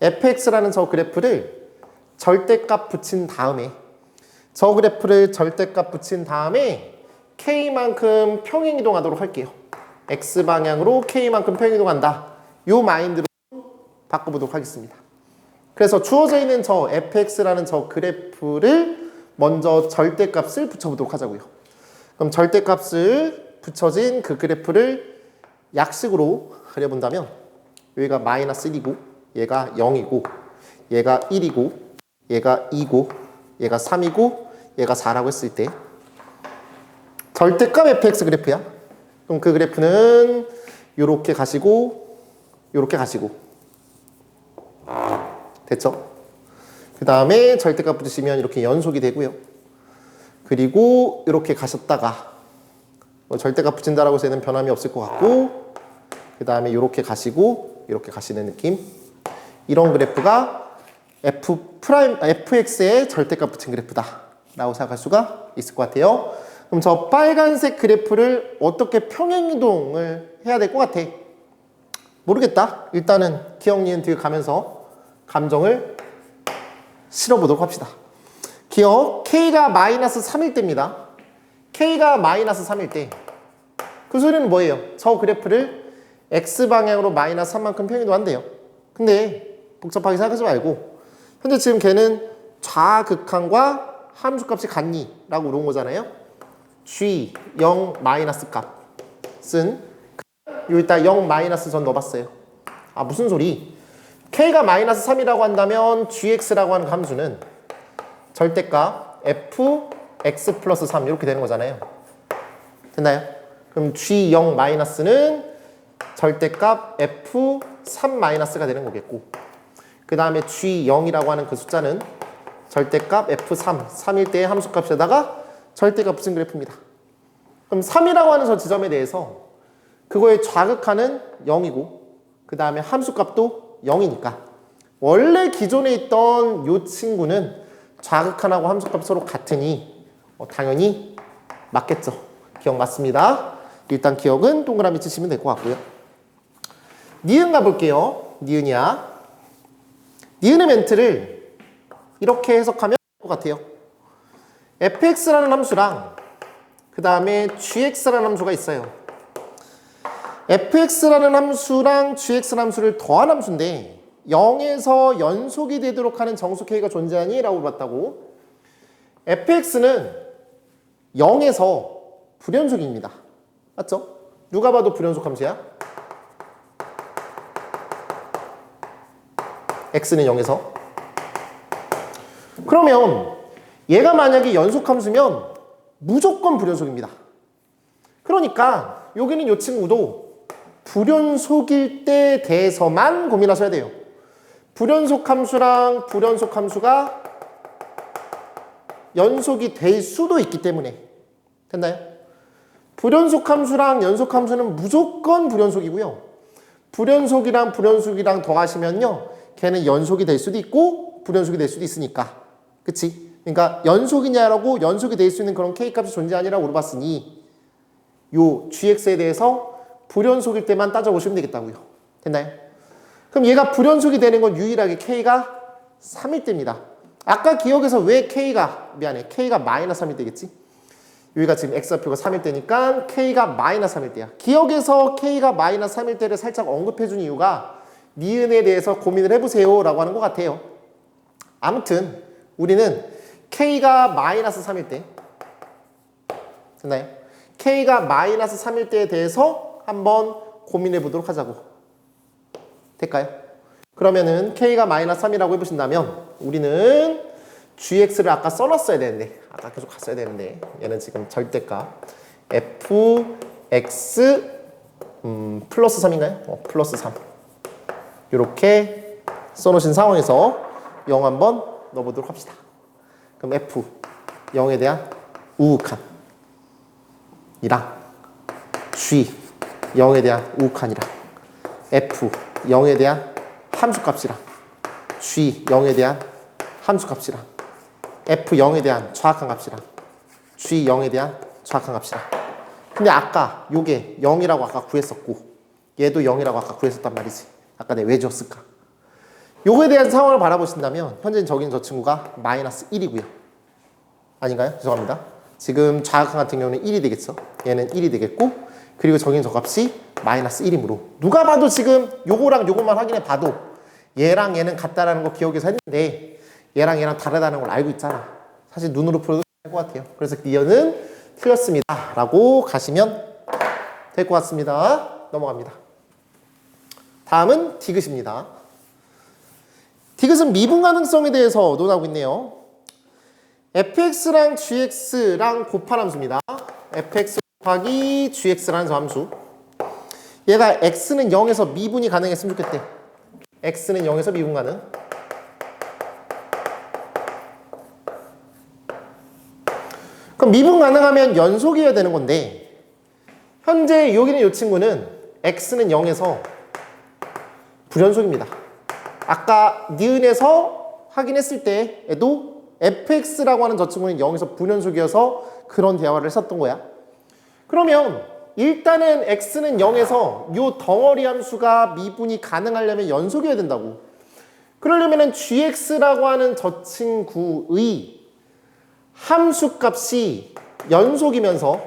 fx라는 저 그래프를 절대값 붙인 다음에 저 그래프를 절대값 붙인 다음에 k만큼 평행이동하도록 할게요. x방향으로 k만큼 평행이동한다. 요 마인드로 바꿔보도록 하겠습니다. 그래서 주어져 있는 저 fx라는 저 그래프를 먼저 절대값을 붙여보도록 하자고요. 그럼 절대값을 붙여진 그 그래프를 약식으로 그려본다면 여기가 마이너스 1이고 얘가 0이고 얘가 1이고 얘가 2고 얘가 3이고 얘가 4라고 했을 때 절대값 fx 그래프야. 그럼 그 그래프는 요렇게 가시고 요렇게 가시고 됐죠? 그 다음에 절대값 붙이시면 이렇게 연속이 되고요. 그리고 이렇게 가셨다가 절대값 붙인다라고 해서 얘는 변함이 없을 것 같고, 그 다음에 이렇게 가시고 이렇게 가시는 느낌. 이런 그래프가 fx의 절대값 붙인 그래프다 라고 생각할 수가 있을 것 같아요. 그럼 저 빨간색 그래프를 어떻게 평행이동을 해야 될 것 같아? 모르겠다. 일단은 기억, 니은, 뒤에 가면서 감정을 실어보도록 합시다. 기억, K가 마이너스 3일 때입니다. K가 마이너스 3일 때. 그 소리는 뭐예요? 저 그래프를 X방향으로 마이너스 3만큼 평행이동한대요. 근데 복잡하게 생각하지 말고 현재 지금 걔는 좌극한과 함수값이 같니? 라고 물어본 거잖아요. G 0 마이너스 값은 여기다 0 마이너스 전 넣어봤어요. 아 무슨 소리? K가 마이너스 3이라고 한다면 gx라고 하는 함수는 절대값 fx 플러스 3 이렇게 되는 거잖아요. 됐나요? 그럼 g0 마이너스는 절대값 f3 마이너스가 되는 거겠고, 그 다음에 g0이라고 하는 그 숫자는 절대값 f3, 3일 때의 함수값에다가 절대값 붙인 그래프입니다. 그럼 3이라고 하는 저 지점에 대해서 그거의 좌극하는 0이고 그 다음에 함수값도 0이니까 원래 기존에 있던 이 친구는 좌극한하고 함수값이 서로 같으니 당연히 맞겠죠. 기억 맞습니다. 일단 기억은 동그라미 치시면 될 것 같고요. 니은 가볼게요. 니은이야. 니은의 멘트를 이렇게 해석하면 될 것 같아요. fx라는 함수랑 그 다음에 gx라는 함수가 있어요. fx라는 함수랑 gx라는 함수를 더한 함수인데 0에서 연속이 되도록 하는 정수 k가 존재하니? 라고 물어봤다고. fx는 0에서 불연속입니다. 맞죠? 누가 봐도 불연속 함수야? x는 0에서. 그러면 얘가 만약에 연속 함수면 무조건 불연속입니다. 그러니까 여기는 이 친구도 불연속일 때 대해서만 고민하셔야 돼요. 불연속 함수랑 불연속 함수가 연속이 될 수도 있기 때문에. 됐나요? 불연속 함수랑 연속 함수는 무조건 불연속이고요. 불연속이랑 불연속이랑 더하시면요, 걔는 연속이 될 수도 있고 불연속이 될 수도 있으니까. 그치? 그러니까 연속이냐라고 연속이 될 수 있는 그런 k값이 존재하냐라고 물어봤으니 요 gx에 대해서 불연속일 때만 따져보시면 되겠다고요. 됐나요? 그럼 얘가 불연속이 되는 건 유일하게 k가 3일 때입니다. 아까 기억에서 왜 K가 마이너스 3일 때겠지? 여기가 지금 X좌표가 3일 때니까 K가 마이너스 3일 때야. 기억에서 K가 마이너스 3일 때를 살짝 언급해준 이유가 니은에 대해서 고민을 해보세요 라고 하는 것 같아요. 아무튼 우리는 K가 마이너스 3일 때 됐나요? K가 마이너스 3일 때에 대해서 한번 고민해 보도록 하자고. 될까요? 그러면은 K가 마이너스 3이라고 해보신다면 우리는 GX를 아까 써놨어야 되는데 아까 계속 갔어야 되는데 얘는 지금 절대값 FX 플러스 3인가요? 플러스 3 이렇게 써놓으신 상황에서 0 한번 넣어보도록 합시다. 그럼 F 0에 대한 우극한 이랑 G 0에 대한 우극한이랑 F 0에 대한 함수값이랑 G 0에 대한 함수값이랑 F 0에 대한 정확한 값이랑 G 0에 대한 정확한 값이랑. 근데 아까 요게 0이라고 아까 구했었고 얘도 0이라고 아까 구했었단 말이지. 아까 내가 왜 줬을까? 요거에 대한 상황을 바라보신다면 현재 저기는 저 친구가 마이너스 1이고요. 아닌가요? 죄송합니다. 지금 좌극한 같은 경우는 1이 되겠죠. 얘는 1이 되겠고 그리고 저기는 저 값이 마이너스 1이므로 누가 봐도 지금 요거랑 요것만 확인해 봐도 얘랑 얘는 같다라는 거 기억해서 했는데 얘랑 얘랑 다르다는 걸 알고 있잖아. 사실 눈으로 풀어도 될 것 같아요. 그래서 니은은 틀렸습니다 라고 가시면 될 것 같습니다. 넘어갑니다. 다음은 디귿입니다. 디귿은 미분 가능성에 대해서 논하고 있네요. fx랑 gx랑 곱한 함수입니다. fx 곱하기 gx라는 저 함수. 얘가 x는 0에서 미분이 가능했으면 좋겠대. x는 0에서 미분 가능. 그럼 미분 가능하면 연속이어야 되는 건데 현재 여기는 이 친구는 x는 0에서 불연속입니다. 아까 니은에서 확인했을 때에도 fx라고 하는 저 친구는 0에서 불연속이어서 그런 대화를 했었던 거야. 그러면 일단은 x는 0에서 이 덩어리 함수가 미분이 가능하려면 연속이어야 된다고. 그러려면 gx라고 하는 저 친구의 함수값이 연속이면서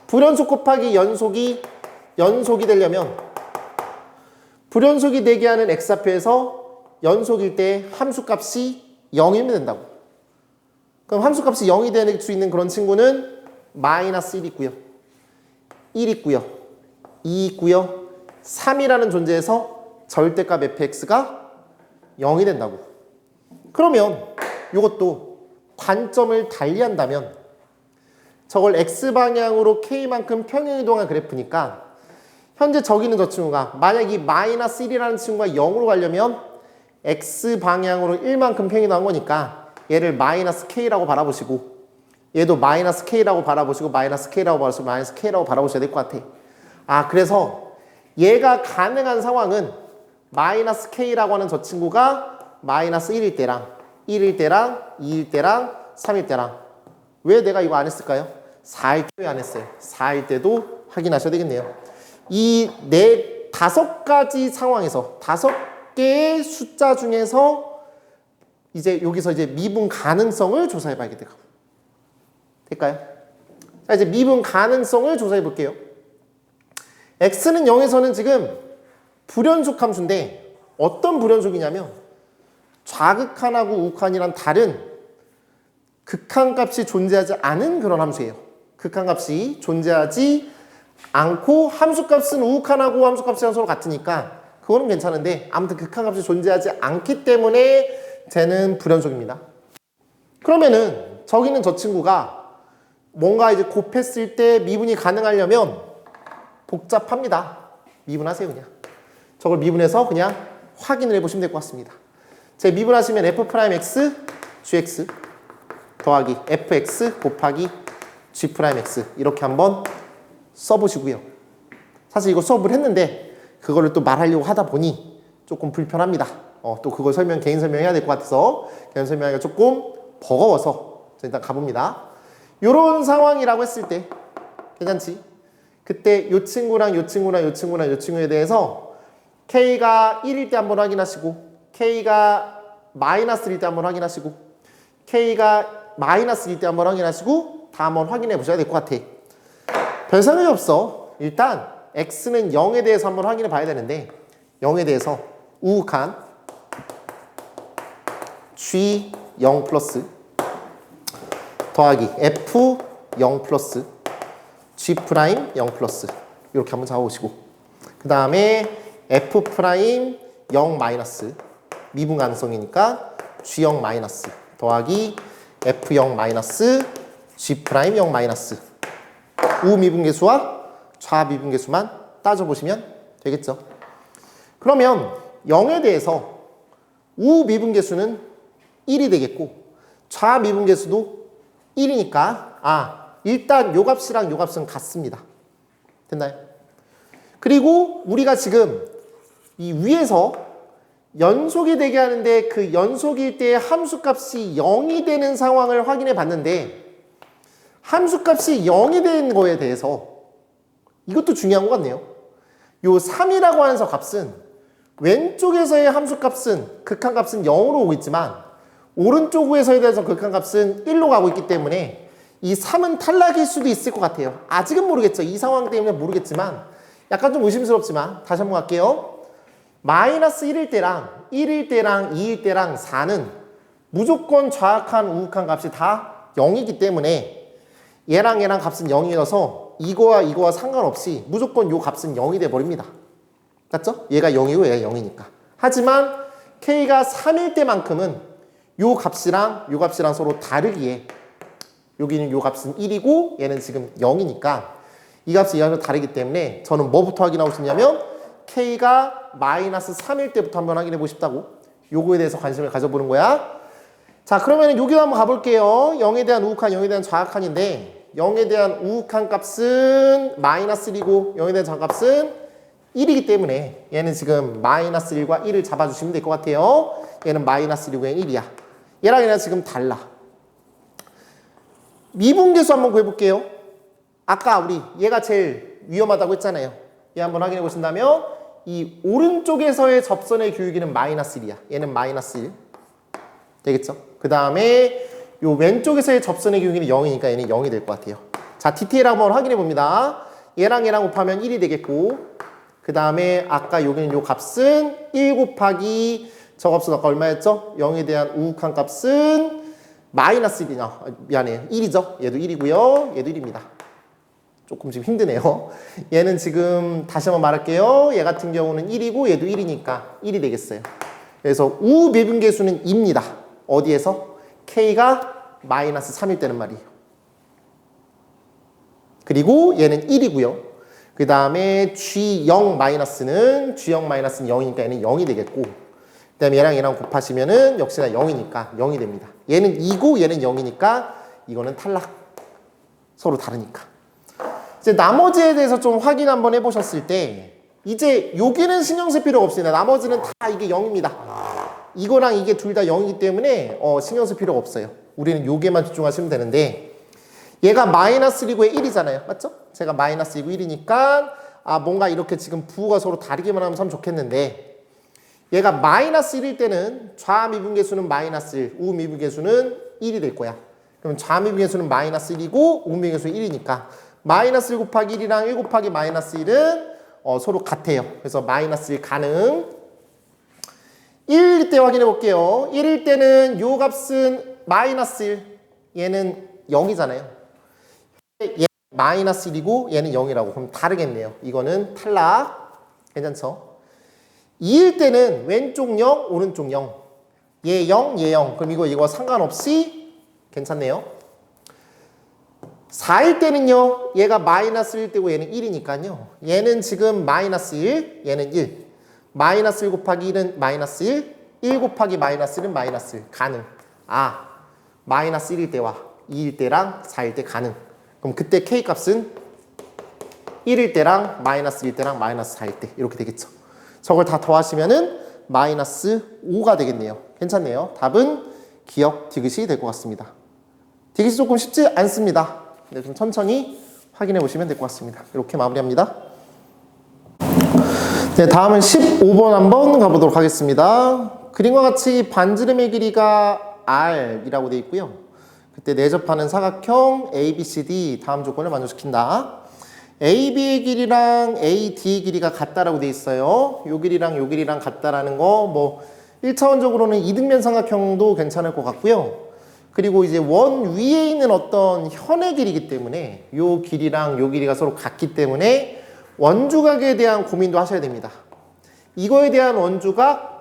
불연속 곱하기 연속이 되려면 불연속이 되게 하는 x좌표에서 연속일 때 함수값이 0이면 된다고. 그럼 함수값이 0이 될 수 있는 그런 친구는 마이너스 1 있고요. 1 있고요. 2 있고요. 3이라는 존재에서 절대값 fx가 0이 된다고. 그러면 이것도 관점을 달리한다면 저걸 x방향으로 k만큼 평행이동한 그래프니까 현재 저기는 저 친구가 만약 이 마이너스 1이라는 친구가 0으로 가려면 x방향으로 1만큼 평행이동한 거니까 얘를 마이너스 k라고 바라보시고 얘도 마이너스 k라고 바라보시고 마이너스 k라고 바라보시고 마이너스 k라고 바라보셔야 될 것 같아. 아 그래서 얘가 가능한 상황은 마이너스 k라고 하는 저 친구가 마이너스 1일 때랑 1일 때랑 2일 때랑 3일 때랑 왜 내가 이거 안 했을까요? 4일 때 왜 안 했어요? 4일 때도 확인하셔야 되겠네요. 이 다섯 가지 상황에서 5개의 숫자 중에서 이제 여기서 이제 미분 가능성을 조사해 봐야 되고 될까요? 자 이제 미분 가능성을 조사해 볼게요. x는 0에서는 지금 불연속 함수인데 어떤 불연속이냐면 좌극한하고 우극한이란 다른 극한값이 존재하지 않은 그런 함수예요. 극한값이 존재하지 않고 함수값은 우극한하고 함수값이랑 서로 같으니까 그거는 괜찮은데 아무튼 극한값이 존재하지 않기 때문에 쟤는 불연속입니다. 그러면은 저기는 저 친구가 뭔가 이제 곱했을 때 미분이 가능하려면 복잡합니다. 미분하세요 그냥. 저걸 미분해서 그냥 확인을 해보시면 될 것 같습니다. 제 미분하시면 f'x gx 더하기 fx 곱하기 g'x 이렇게 한번 써보시고요. 사실 이거 수업을 했는데 그거를 또 말하려고 하다 보니 조금 불편합니다. 또 그걸 개인 설명해야 될 것 같아서 개인 설명하기가 조금 버거워서 일단 가봅니다. 요런 상황이라고 했을 때 괜찮지? 그때 요 친구랑 요 친구랑 요 친구랑 요 친구에 대해서 K가 1일 때 한번 확인하시고 K가 마이너스일 때 한번 확인하시고 K가 마이너스일 때 한번 확인하시고 다 한번 확인해 보셔야 될 것 같아. 별 상관이 없어. 일단 X는 0에 대해서 한번 확인해 봐야 되는데 0에 대해서 우극한 G0 플러스 더하기 F 0 플러스 G 프라임 0 플러스 이렇게 한번 잡아보시고 그 다음에 F 프라임 0 마이너스 미분 가능성이니까 G0 마이너스 더하기 F0 마이너스 G 프라임 0 마이너스 우미분계수와 좌미분계수만 따져보시면 되겠죠. 그러면 0에 대해서 우미분계수는 1이 되겠고 좌미분계수도 1이니까 일단 요 값이랑 요 값은 같습니다. 됐나요? 그리고 우리가 지금 이 위에서 연속이 되게 하는데 그 연속일 때 함수값이 0이 되는 상황을 확인해 봤는데 함수값이 0이 되는 거에 대해서 이것도 중요한 것 같네요. 요 3이라고 하는 값은 왼쪽에서의 함수값은 극한값은 0으로 오고 있지만 오른쪽에서에 대해서 극한값은 1로 가고 있기 때문에 이 3은 탈락일 수도 있을 것 같아요. 아직은 모르겠죠. 이 상황 때문에 모르겠지만 약간 좀 의심스럽지만 다시 한번 갈게요. 마이너스 1일 때랑 1일 때랑 2일 때랑 4는 무조건 좌악한 우극한 값이 다 0이기 때문에 얘랑 얘랑 값은 0이어서 이거와 상관없이 무조건 요 값은 0이 돼버립니다. 맞죠? 얘가 0이고 얘가 0이니까. 하지만 K가 3일 때만큼은 요 값이랑 요 값이랑 서로 다르기에 여기는 요 값은 1이고 얘는 지금 0이니까 이 값이 이 값이 다르기 때문에 저는 뭐부터 확인하고 싶냐면 K가 마이너스 3일 때부터 한번 확인해 보고 싶다고 요거에 대해서 관심을 가져보는 거야. 자 그러면 여기로 한번 가볼게요. 0에 대한 우극한 0에 대한 좌악한인데 0에 대한 우극한 값은 마이너스 1이고 0에 대한 좌값은 1이기 때문에 얘는 지금 마이너스 1과 1을 잡아주시면 될 것 같아요. 얘는 마이너스 1이고 얘는 1이야. 얘랑 얘랑 지금 달라. 미분계수 한번 구해볼게요. 아까 우리 얘가 제일 위험하다고 했잖아요. 얘 한번 확인해 보신다면 이 오른쪽에서의 접선의 교육이는 마이너스 1이야. 얘는 마이너스 1 되겠죠? 그 다음에 요 왼쪽에서의 접선의 교육이는 0이니까 얘는 0이 될 것 같아요. 자 디테일 한번 확인해 봅니다. 얘랑 얘랑 곱하면 1이 되겠고 그 다음에 아까 여기는 요 값은 1 곱하기 저 값은 아까 얼마였죠? 0에 대한 우극한 값은 마이너스 1이냐 미안해요 1이죠. 얘도 1이고요. 얘도 1입니다. 조금 지금 힘드네요. 얘는 지금 다시 한번 말할게요. 얘 같은 경우는 1이고 얘도 1이니까 1이 되겠어요. 그래서 우미분계수는 2입니다. 어디에서? K가 마이너스 3일 때는 말이에요. 그리고 얘는 1이고요. 그 다음에 G0 마이너스는 G0 마이너스는 0이니까 얘는 0이 되겠고 그 다음에 얘랑 얘랑 곱하시면은 역시나 0이니까 0이 됩니다. 얘는 2고 얘는 0이니까 이거는 탈락. 서로 다르니까. 이제 나머지에 대해서 좀 확인 한번 해보셨을 때 이제 여기는 신경 쓸 필요가 없습니다. 나머지는 다 이게 0입니다. 이거랑 이게 둘 다 0이기 때문에 신경 쓸 필요가 없어요. 우리는 요게만 집중하시면 되는데 얘가 마이너스 1이고 1이잖아요. 맞죠? 제가 마이너스 2고 1이니까 뭔가 이렇게 지금 부호가 서로 다르게만 하면 참 좋겠는데 얘가 마이너스 1일 때는 좌미분계수는 마이너스 1, 우미분계수는 1이 될 거야. 그럼 좌미분계수는 마이너스 1이고 우미분계수는 1이니까 마이너스 1 곱하기 1이랑 1 곱하기 마이너스 1은 서로 같아요. 그래서 마이너스 1 가능. 1일 때 확인해 볼게요. 1일 때는 요 값은 마이너스 1, 얘는 0이잖아요. 얘는 마이너스 1이고 얘는 0이라고. 그럼 다르겠네요. 이거는 탈락. 괜찮죠? 2일 때는 왼쪽 0, 오른쪽 0. 얘 0, 얘 0. 그럼 이거 상관없이 괜찮네요. 4일 때는요. 얘가 마이너스 1 되고 얘는 1이니까요. 얘는 지금 마이너스 1, 얘는 1. 마이너스 1 곱하기 1은 마이너스 1, 1 곱하기 마이너스 1은 마이너스 1. 가능. 마이너스 1일 때와 2일 때랑 4일 때 가능. 그럼 그때 K값은 1일 때랑 마이너스 1일 때랑 마이너스 4일 때 이렇게 되겠죠. 저걸 다 더하시면은 마이너스 5가 되겠네요. 괜찮네요. 답은 기억 디귿이 될 것 같습니다. 디귿이 조금 쉽지 않습니다. 네, 좀 천천히 확인해 보시면 될 것 같습니다. 이렇게 마무리합니다. 네, 다음은 15번 한번 가보도록 하겠습니다. 그림과 같이 반지름의 길이가 R이라고 되어 있고요. 그때 내접하는 사각형 ABCD 다음 조건을 만족시킨다. AB의 길이랑 AD의 길이가 같다라고 되어 있어요. 요 길이랑 요 길이랑 같다라는 거 뭐 1차원적으로는 이등변 삼각형도 괜찮을 것 같고요. 그리고 이제 원 위에 있는 어떤 현의 길이기 때문에 요 길이랑 요 길이가 서로 같기 때문에 원주각에 대한 고민도 하셔야 됩니다. 이거에 대한 원주각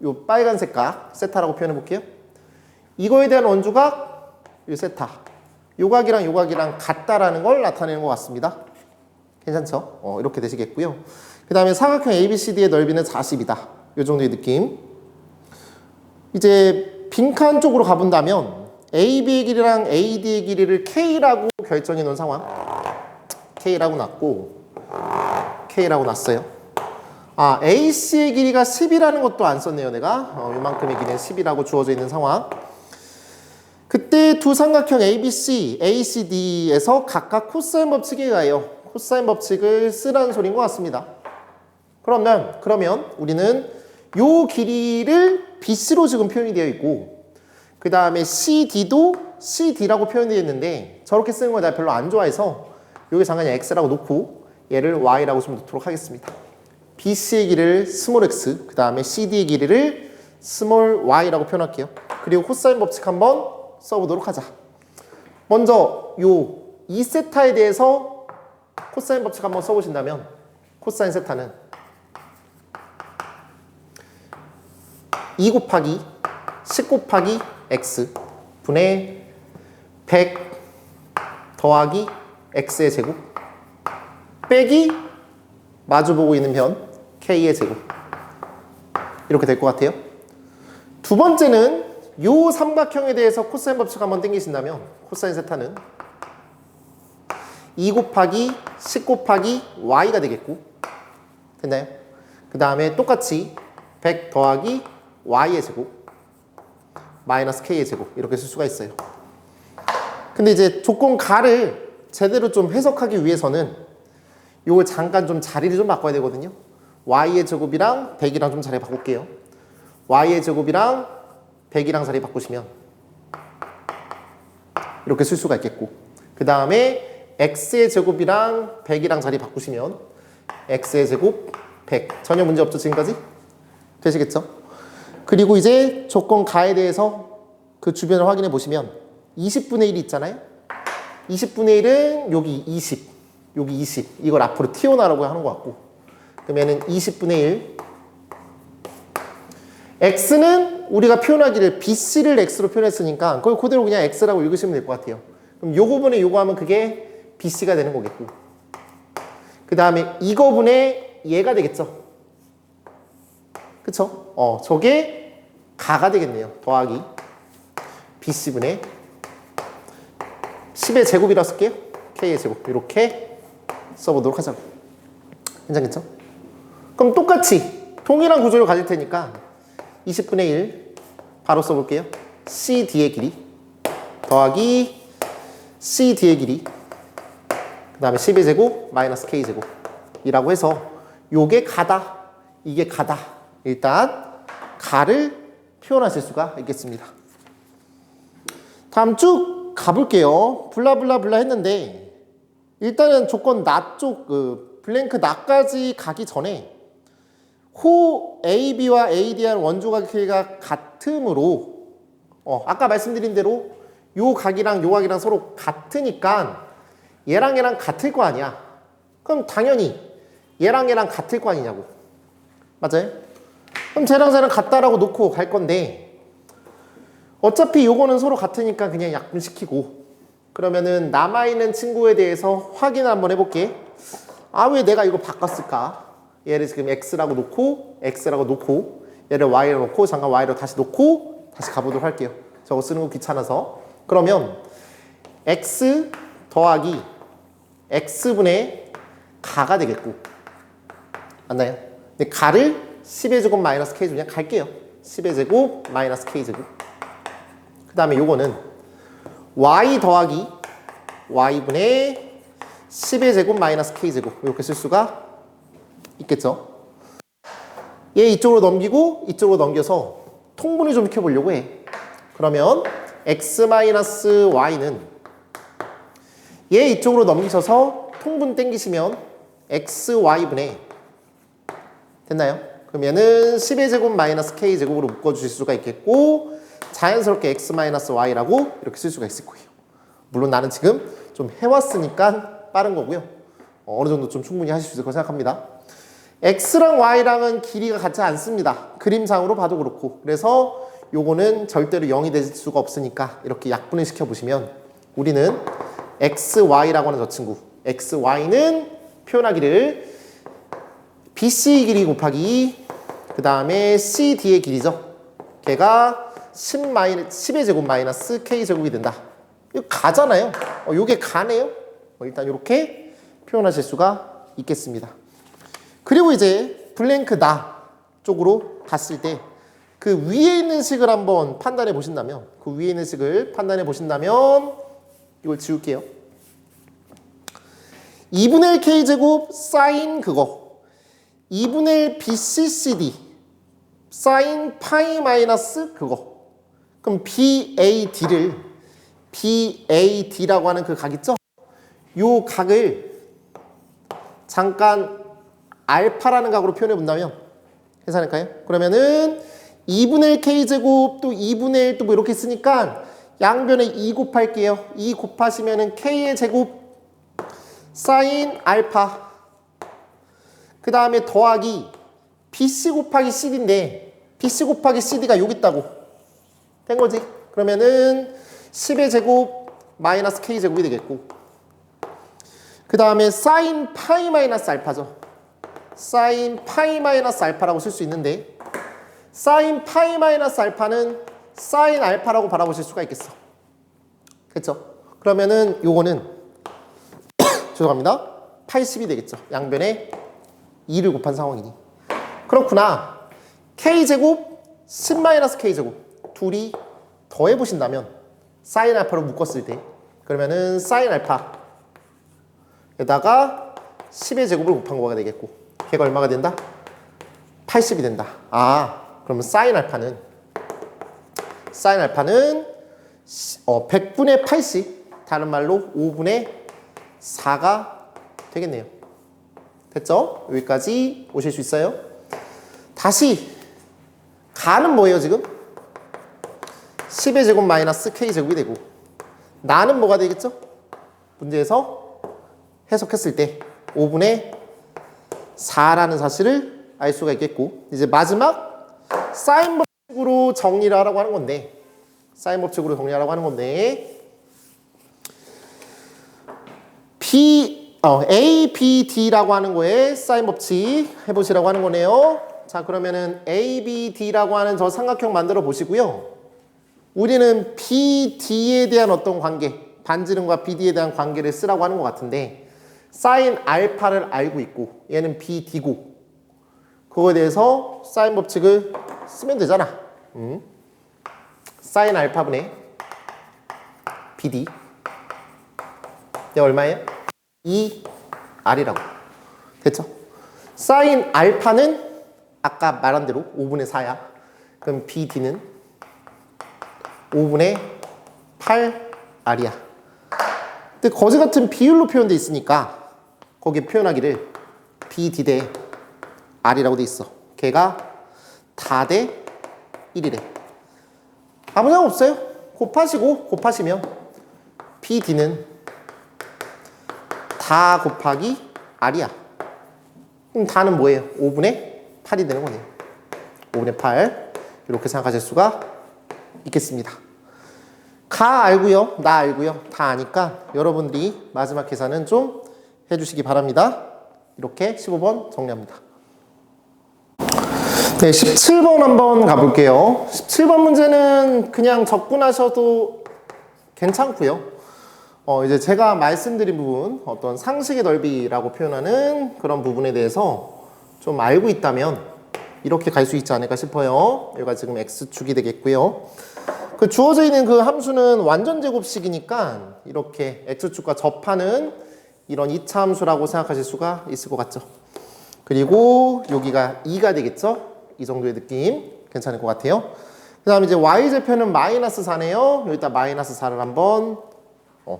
요 빨간색 각 세타라고 표현해 볼게요. 이거에 대한 원주각 요 세타 요 각이랑 요 각이랑 같다라는 걸 나타내는 것 같습니다. 괜찮죠? 이렇게 되시겠고요. 그 다음에 사각형 ABCD의 넓이는 40이다. 요 정도의 느낌. 이제 빈칸 쪽으로 가본다면 AB의 길이랑 AD의 길이를 K라고 결정해 놓은 상황. K라고 놨고 K라고 놨어요. AC의 길이가 10이라는 것도 안 썼네요, 내가. 요만큼의 길이는 10이라고 주어져 있는 상황. 그때 두 삼각형 ABC, ACD에서 각각 코사인 법칙에 의하여 코사인 법칙을 쓰라는 소리인 것 같습니다. 그러면 우리는 요 길이를 BC로 지금 표현이 되어 있고 그 다음에 CD도 CD라고 표현되어 있는데 저렇게 쓰는 걸 내가 별로 안 좋아해서 여기 잠깐 X라고 놓고 얘를 Y라고 좀 놓도록 하겠습니다. BC의 길이를 스몰 x, 그 다음에 CD의 길이를 스몰 y라고 표현할게요. 그리고 코사인 법칙 한번 써보도록 하자. 먼저 요 2세타에 대해서 코사인 법칙 한번 써보신다면 코사인 세타는 2 곱하기 10 곱하기 x 분의 100 더하기 x의 제곱 빼기 마주보고 있는 변 k의 제곱 이렇게 될 것 같아요. 두 번째는 요 삼각형에 대해서 코사인 법칙 한번 땡기신다면 코사인 세타는 2 곱하기 10 곱하기 y가 되겠고 됐나요? 그 다음에 똑같이 100 더하기 y의 제곱 마이너스 k의 제곱 이렇게 쓸 수가 있어요. 근데 이제 조건 가를 제대로 좀 해석하기 위해서는 요걸 잠깐 좀 자리를 좀 바꿔야 되거든요. y의 제곱이랑 100이랑 좀 자리 바꿀게요. y의 제곱이랑 100이랑 자리 바꾸시면 이렇게 쓸 수가 있겠고 그 다음에 x의 제곱이랑 100이랑 자리 바꾸시면 x의 제곱 100 전혀 문제 없죠 지금까지? 되시겠죠? 그리고 이제 조건 가에 대해서 그 주변을 확인해 보시면 20분의 1이 있잖아요. 20분의 1은 여기 20 여기 20 이걸 앞으로 튀어나오라고 하는 것 같고 그러면은 20분의 1 x는 우리가 표현하기를 BC를 x로 표현했으니까 그걸 그대로 그냥 x라고 읽으시면 될 것 같아요. 그럼 요거 분의 요거 하면 그게 BC가 되는 거겠고 그 다음에 이거 분의 얘가 되겠죠. 그쵸? 저게 가가 되겠네요. 더하기 BC분의 10의 제곱이라고 쓸게요. K의 제곱 이렇게 써보도록 하자고. 괜찮겠죠? 그럼 똑같이 동일한 구조를 가질 테니까 20분의 1 바로 써볼게요. CD의 길이 더하기 CD의 길이 그 다음에 10의 제곱 마이너스 K 제곱 이라고 해서 요게 가다 이게 가다 일단 가를 표현하실 수가 있겠습니다. 다음 쭉 가볼게요. 블라블라블라 했는데 일단은 조건 나 쪽 블랭크 나까지 가기 전에 호 AB와 AD한 원조각 길이가 같으므로 아까 말씀드린 대로 요 각이랑 요 각이랑 서로 같으니까 얘랑 얘랑 같을 거 아니야. 그럼 당연히 얘랑 얘랑 같을 거 아니냐고. 맞아요? 그럼 쟤랑 쟤랑 같다라고 놓고 갈 건데 어차피 요거는 서로 같으니까 그냥 약분시키고 그러면은 남아있는 친구에 대해서 확인을 한번 해볼게. 왜 내가 이거 바꿨을까? 얘를 지금 x라고 놓고 얘를 y로 놓고 잠깐 y로 다시 놓고 다시 가보도록 할게요. 저거 쓰는 거 귀찮아서. 그러면 x 더하기 x분의 가가 되겠고 맞나요? 근데 가를 10의 제곱 마이너스 k 제곱 그냥 갈게요. 10의 제곱 마이너스 k 제곱 그 다음에 요거는 y 더하기 y분의 10의 제곱 마이너스 k 제곱 이렇게 쓸 수가 있겠죠. 얘 이쪽으로 넘기고 이쪽으로 넘겨서 통분을 좀 시켜보려고 해. 그러면 x-y는 얘 이쪽으로 넘기셔서 통분 땡기시면 xy분의 됐나요? 그럼 얘는 10의 제곱 마이너스 k제곱으로 묶어주실 수가 있겠고 자연스럽게 x-y라고 이렇게 쓸 수가 있을 거예요. 물론 나는 지금 좀 해왔으니까 빠른 거고요. 어느 정도 좀 충분히 하실 수 있을 거라 생각합니다. x랑 y랑은 길이가 같지 않습니다. 그림상으로 봐도 그렇고. 그래서 요거는 절대로 0이 될 수가 없으니까 이렇게 약분을 시켜보시면 우리는 xy라고 하는 저 친구 xy는 표현하기를 BC 길이 곱하기 그 다음에 CD의 길이죠. 걔가 10의 제곱 마이너스 K제곱이 된다. 이거 가잖아요. 요게 가네요. 일단 이렇게 표현하실 수가 있겠습니다. 그리고 이제 블랭크 나 쪽으로 갔을 때 그 위에 있는 식을 한번 판단해 보신다면 이걸 지울게요. 2분의 1 K제곱 사인 그거 2분의 1 BCCD 사인 파이 마이너스 그거 그럼 BAD라고 하는 그 각 있죠? 요 각을 잠깐 알파라는 각으로 표현해 본다면 계산할까요? 그러면은 2분의 1 K제곱 또 2분의 1 또 뭐 이렇게 쓰니까 양변에 2 곱할게요. 2 곱하시면은 K의 제곱 사인 알파 그 다음에 더하기 BC 곱하기 CD인데 BC 곱하기 CD가 여기 있다고 된 거지. 그러면은 10의 제곱 마이너스 K제곱이 되겠고 그 다음에 사인 파이 마이너스 알파죠. 사인 파이 마이너스 알파라고 쓸 수 있는데 사인 파이 마이너스 알파는 사인 알파라고 바라보실 수가 있겠어. 그렇죠? 그러면은 요거는 죄송합니다. 80이 되겠죠. 양변에 2를 곱한 상황이니. 그렇구나. K제곱 10-K제곱 둘이 더해보신다면 사인 알파로 묶었을 때 그러면은 사인 알파에다가 10의 제곱을 곱한 거가 되겠고 걔가 얼마가 된다? 80이 된다. 그러면 사인 알파는 100분의 80 다른 말로 5분의 4가 되겠네요. 됐죠? 여기까지 오실 수 있어요? 다시 가는 뭐예요 지금? 10의 제곱 마이너스 K제곱이 되고 나는 뭐가 되겠죠? 문제에서 해석했을 때 5분의 4라는 사실을 알 수가 있겠고 이제 마지막 사인 법칙으로 정리를 하라고 하는 건데 A, B, D라고 하는 거에 사인 법칙 해보시라고 하는 거네요. 자 그러면은 A, B, D라고 하는 저 삼각형 만들어 보시고요. 우리는 B, D에 대한 어떤 관계 반지름과 BD에 대한 관계를 쓰라고 하는 것 같은데 사인 알파를 알고 있고 얘는 BD고 그거에 대해서 사인 법칙을 쓰면 되잖아. 사인 알파분의 BD 얘 얼마예요? 2R이라고. 됐죠? 사인 알파는 아까 말한 대로 5분의 4야. 그럼 BD는 5분의 8R이야. 근데 거지 같은 비율로 표현돼 있으니까 거기에 표현하기를 BD 대 R이라고 돼 있어. 걔가 다 대 1이래. 아무 상관 없어요. 곱하시면 BD는 다 곱하기 R이야. 그럼 다는 뭐예요? 5분의 8이 되는 거네요. 5분의 8 이렇게 생각하실 수가 있겠습니다. 가 알고요. 나 알고요. 다 아니까 여러분들이 마지막 계산은 좀 해주시기 바랍니다. 이렇게 15번 정리합니다. 네, 17번 한번 가볼게요. 17번 문제는 그냥 접근하셔도 괜찮고요. 이제 제가 말씀드린 부분, 어떤 상식의 넓이라고 표현하는 그런 부분에 대해서 좀 알고 있다면 이렇게 갈 수 있지 않을까 싶어요. 여기가 지금 X축이 되겠고요. 그 주어져 있는 그 함수는 완전 제곱식이니까 이렇게 X축과 접하는 이런 2차 함수라고 생각하실 수가 있을 것 같죠. 그리고 여기가 2가 되겠죠. 이 정도의 느낌 괜찮을 것 같아요. 그 다음에 이제 y절편은 마이너스 4네요. 여기다 마이너스 4를 한번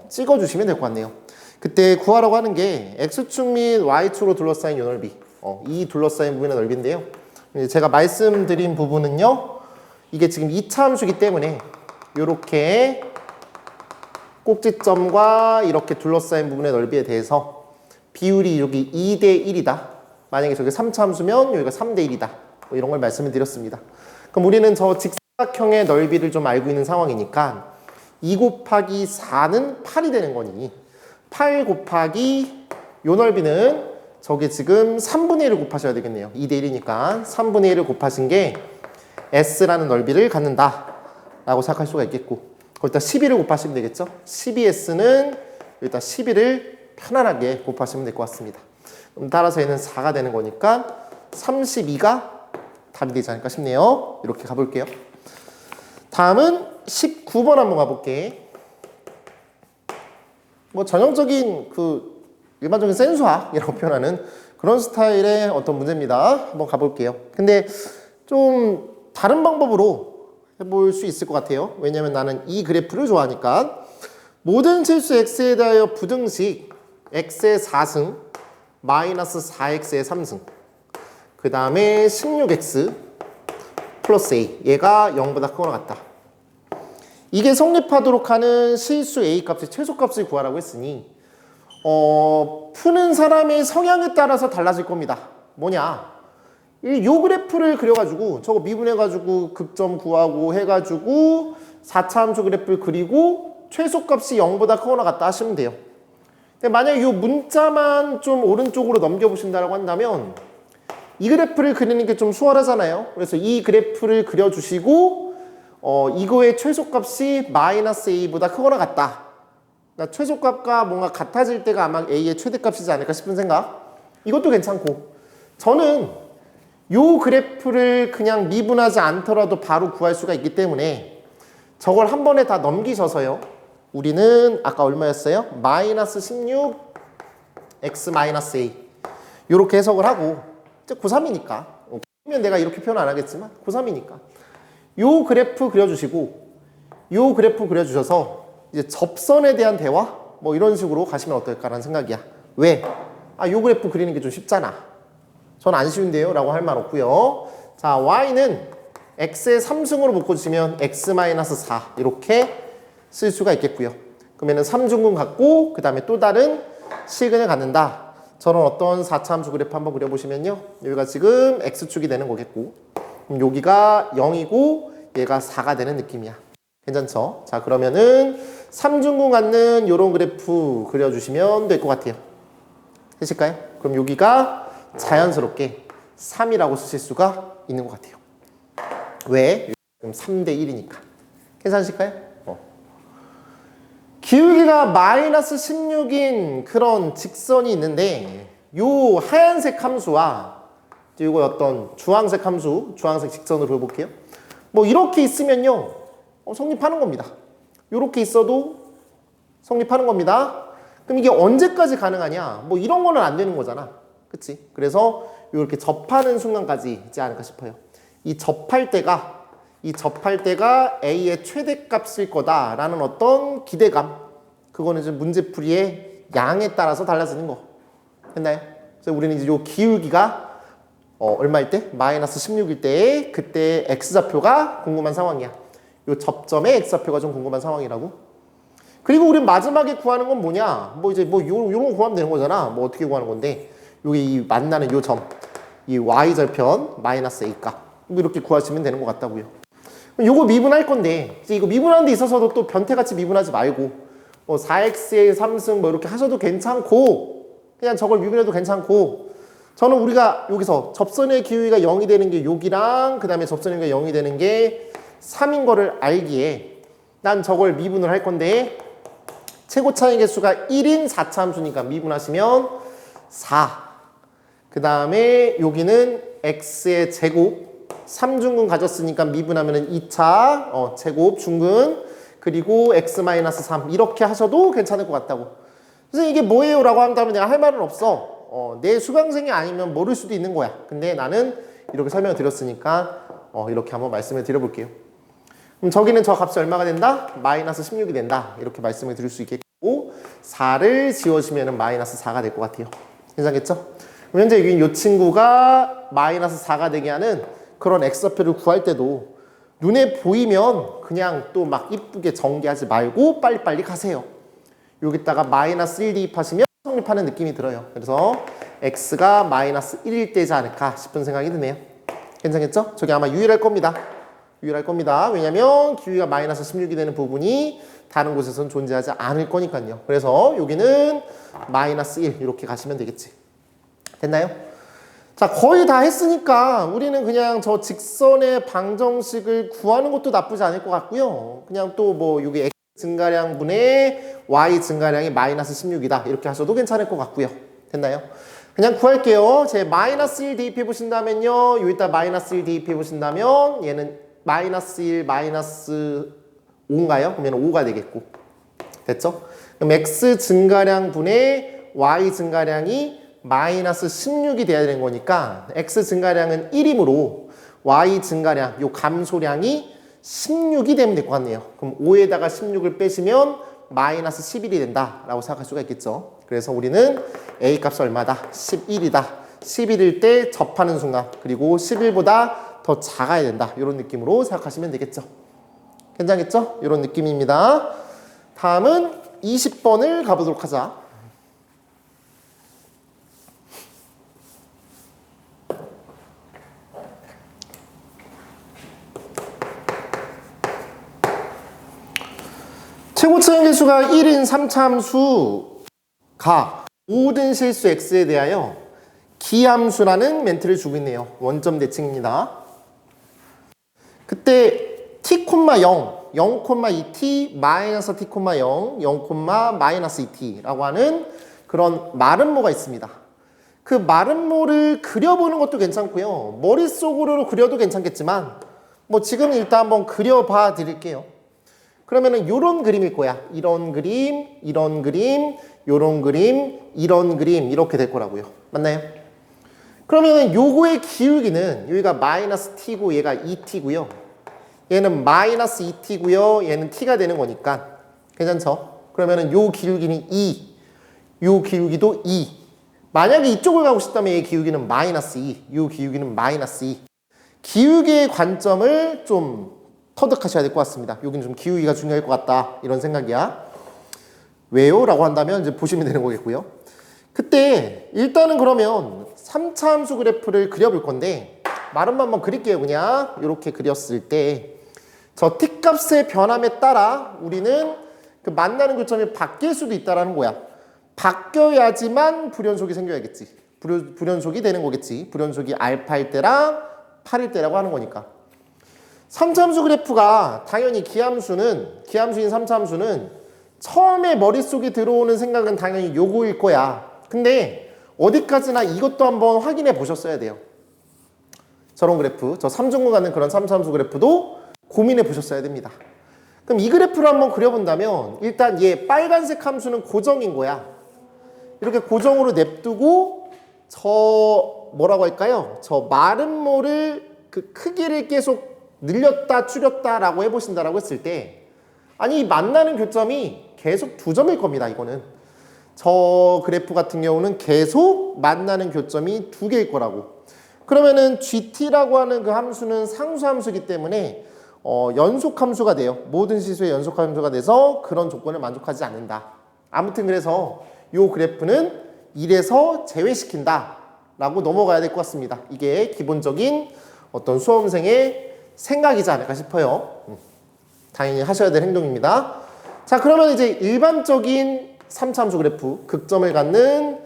찍어주시면 될 것 같네요. 그때 구하라고 하는 게 x축 및 y축으로 둘러싸인 요 넓이, 이 둘러싸인 부분의 넓이인데요. 제가 말씀드린 부분은요, 이게 지금 2차 함수이기 때문에 이렇게 꼭지점과 이렇게 둘러싸인 부분의 넓이에 대해서 비율이 여기 2대 1이다. 만약에 저게 3차 함수면 여기가 3대 1이다. 뭐 이런 걸 말씀을 드렸습니다. 그럼 우리는 저 직사각형의 넓이를 좀 알고 있는 상황이니까 2 곱하기 4는 8이 되는 거니 8 곱하기 요 넓이는 저게 지금 3분의 1을 곱하셔야 되겠네요. 2대 1이니까 3분의 1을 곱하신 게 S라는 넓이를 갖는다 라고 생각할 수가 있겠고, 거기다 12를 곱하시면 되겠죠. 12S는 여기다 12를 편안하게 곱하시면 될 것 같습니다. 그럼 따라서 얘는 4가 되는 거니까 32가 답이 되지 않을까 싶네요. 이렇게 가볼게요. 다음은 19번 한번 가볼게. 뭐 전형적인 그 일반적인 센수학이라고 표현하는 그런 스타일의 어떤 문제입니다. 한번 가볼게요. 근데 좀 다른 방법으로 해볼 수 있을 것 같아요. 왜냐면 나는 이 그래프를 좋아하니까. 모든 실수 x에 대하여 부등식 x의 4승 마이너스 4x의 3승, 그 다음에 16x 플러스 a, 얘가 0보다 크거나 같다. 이게 성립하도록 하는 실수 a 값의 최소값을 구하라고 했으니 푸는 사람의 성향에 따라서 달라질 겁니다. 뭐냐, 요 그래프를 그려가지고 저거 미분해가지고 극점 구하고 해가지고 4차 함수 그래프를 그리고 최소값이 0보다 크거나 같다 하시면 돼요. 근데 만약에 요 문자만 좀 오른쪽으로 넘겨보신다고 한다면 이 그래프를 그리는 게 좀 수월하잖아요. 그래서 이 그래프를 그려주시고 이거의 최소값이 마이너스 a보다 크거나 같다. 그러니까 최소값과 뭔가 같아질 때가 아마 a의 최대값이지 않을까 싶은 생각. 이것도 괜찮고, 저는 요 그래프를 그냥 미분하지 않더라도 바로 구할 수가 있기 때문에 저걸 한 번에 다 넘기셔서요, 우리는 아까 얼마였어요? 마이너스 16 x 마이너스 a 이렇게 해석을 하고, 이제 고3이니까 그러면 내가 이렇게 표현 안 하겠지만 고3이니까 요 그래프 그려주시고 요 그래프 그려주셔서 이제 접선에 대한 대화 뭐 이런 식으로 가시면 어떨까라는 생각이야. 왜? 요 그래프 그리는 게 좀 쉽잖아. 전 안 쉬운데요 라고 할 말 없고요. 자, y는 x의 3승으로 묶어주시면 x-4 이렇게 쓸 수가 있겠고요. 그러면 3중근 갖고 그 다음에 또 다른 시근을 갖는다. 저는 어떤 4차 함수 그래프 한번 그려보시면요, 여기가 지금 x축이 되는 거겠고, 그럼 여기가 0이고 얘가 4가 되는 느낌이야. 괜찮죠? 자, 그러면은 3중근 갖는 요런 그래프 그려주시면 될 것 같아요. 되실까요? 그럼 여기가 자연스럽게 3이라고 쓰실 수가 있는 것 같아요. 왜? 그럼 3대 1이니까. 괜찮으실까요? 기울기가 마이너스 16인 그런 직선이 있는데 요 하얀색 함수와 그리고 어떤 주황색 함수, 주황색 직선으로 해볼게요. 뭐 이렇게 있으면요, 성립하는 겁니다. 이렇게 있어도 성립하는 겁니다. 그럼 이게 언제까지 가능하냐? 뭐 이런 거는 안 되는 거잖아. 그치? 그래서 이렇게 접하는 순간까지 있지 않을까 싶어요. 이 접할 때가 A의 최대값일 거다라는 어떤 기대감, 그거는 이제 문제풀이의 양에 따라서 달라지는 거. 됐나요? 그래서 우리는 이제 요 기울기가 얼마일 때? 마이너스 16일 때에 그때 x좌표가 궁금한 상황이야. 요 접점의 x좌표가 좀 궁금한 상황이라고. 그리고 우리 마지막에 구하는 건 뭐냐? 뭐 이제 뭐 요런 거 구하면 되는 거잖아. 뭐 어떻게 구하는 건데? 요게 이 만나는 요 점, 이 y절편 마이너스 a 값. 뭐 이렇게 구하시면 되는 것 같다고요. 요거 미분할 건데, 이제 이거 미분하는 데 있어서도 또 변태같이 미분하지 말고, 뭐 4x의 3승 뭐 이렇게 하셔도 괜찮고, 그냥 저걸 미분해도 괜찮고, 저는 우리가 여기서 접선의 기울기가 0이 되는 게 여기랑, 그 다음에 접선의 기울기가 0이 되는 게 3인 거를 알기에, 난 저걸 미분을 할 건데, 최고 차이 개수가 1인 4차 함수니까 미분하시면 4. 그 다음에 여기는 x의 제곱, 3중근 가졌으니까 미분하면은 2차 제곱 중근, 그리고 x-3 이렇게 하셔도 괜찮을 것 같다고. 그래서 이게 뭐예요? 라고 한다면 내가 할 말은 없어. 내 수강생이 아니면 모를 수도 있는 거야. 근데 나는 이렇게 설명을 드렸으니까 이렇게 한번 말씀을 드려볼게요. 그럼 저기는 저 값이 얼마가 된다? 마이너스 16이 된다. 이렇게 말씀을 드릴 수 있겠고 4를 지워주면 마이너스 4가 될 것 같아요. 괜찮겠죠? 그럼 현재 여기 이 친구가 마이너스 4가 되게 하는 그런 x좌표를 구할 때도 눈에 보이면 그냥 또 막 이쁘게 전개하지 말고 빨리빨리 가세요. 여기다가 마이너스 1 대입하시면 성립하는 느낌이 들어요. 그래서 x가 마이너스 1일 때지 않을까 싶은 생각이 드네요. 괜찮겠죠? 저게 아마 유일할 겁니다. 유일할 겁니다. 왜냐면 기울기가 마이너스 16이 되는 부분이 다른 곳에서는 존재하지 않을 거니까요. 그래서 여기는 마이너스 1 이렇게 가시면 되겠지. 됐나요? 자, 거의 다 했으니까 우리는 그냥 저 직선의 방정식을 구하는 것도 나쁘지 않을 것 같고요. 그냥 또 뭐 여기 x 증가량분의 y 증가량이 마이너스 16이다 이렇게 하셔도 괜찮을 것 같고요. 됐나요? 그냥 구할게요. 제 마이너스 1 대입해 보신다면요. 여기다 마이너스 1 대입해 보신다면 얘는 마이너스 1 마이너스 5인가요? 그러면 5가 되겠고. 됐죠? 그럼 x 증가량분의 y 증가량이 마이너스 16이 돼야 되는 거니까 x 증가량은 1이므로 y 증가량, 요 감소량이 16이 되면 될 것 같네요. 그럼 5에다가 16을 빼시면 마이너스 11이 된다라고 생각할 수가 있겠죠. 그래서 우리는 a 값이 얼마다? 11이다. 11일 때 접하는 순간 그리고 11보다 더 작아야 된다. 이런 느낌으로 생각하시면 되겠죠. 괜찮겠죠? 이런 느낌입니다. 다음은 20번을 가보도록 하자. 최고차의 개수가 1인 3차함수가 모든 실수 x에 대하여 기함수라는 멘트를 주고 있네요. 원점 대칭입니다. 그때 t, 0, 0,2t, 마이너스 t, 0, 0, 마이너스 2t라고 하는 그런 마름모가 있습니다. 그 마름모를 그려보는 것도 괜찮고요. 머릿속으로 그려도 괜찮겠지만 뭐 지금 일단 한번 그려봐 드릴게요. 그러면은 요런 그림일 거야. 이런 그림, 이런 그림, 요런 그림, 이런 그림 이렇게 될 거라고요. 맞나요? 그러면은 요거의 기울기는 여기가 마이너스 t고 얘가 2t고요. 얘는 마이너스 2t고요. 얘는 t가 되는 거니까 괜찮죠? 그러면은 요 기울기는 2, 요 기울기도 2. 만약에 이쪽을 가고 싶다면 이 기울기는 마이너스 2, 요 기울기는 마이너스 2. 기울기의 관점을 좀 터득하셔야 될 것 같습니다. 여기는 좀 기울기가 중요할 것 같다 이런 생각이야. 왜요? 라고 한다면 이제 보시면 되는 거겠고요. 그때 일단은 그러면 3차 함수 그래프를 그려볼 건데 마름모 한번 그릴게요. 그냥 이렇게 그렸을 때 저 t값의 변함에 따라 우리는 그 만나는 교점이 바뀔 수도 있다는 거야. 바뀌어야지만 불연속이 생겨야겠지. 불연속이 되는 거겠지. 불연속이 알파일 때랑 8일 때라고 하는 거니까. 3차 함수 그래프가 당연히 기함수인 3차 함수는 처음에 머릿속에 들어오는 생각은 당연히 요거일 거야. 근데 어디까지나 이것도 한번 확인해 보셨어야 돼요. 저런 그래프, 저 3중근 갖는 그런 3차 함수 그래프도 고민해 보셨어야 됩니다. 그럼 이 그래프를 한번 그려본다면 일단 얘 빨간색 함수는 고정인 거야. 이렇게 고정으로 냅두고 저 뭐라고 할까요? 저 마름모를 그 크기를 계속 늘렸다 줄였다라고 해보신다라고 했을 때 아니 만나는 교점이 계속 2점일 겁니다. 이거는 저 그래프 같은 경우는 계속 만나는 교점이 2개일 거라고. 그러면은 GT라고 하는 그 함수는 상수함수이기 때문에 연속함수가 돼요. 모든 실수의 연속함수가 돼서 그런 조건을 만족하지 않는다. 아무튼 그래서 이 그래프는 1에서 제외시킨다 라고 넘어가야 될 것 같습니다. 이게 기본적인 어떤 수험생의 생각이지 않을까 싶어요. 당연히 하셔야 될 행동입니다. 자, 그러면 이제 일반적인 3차 함수 그래프, 극점을 갖는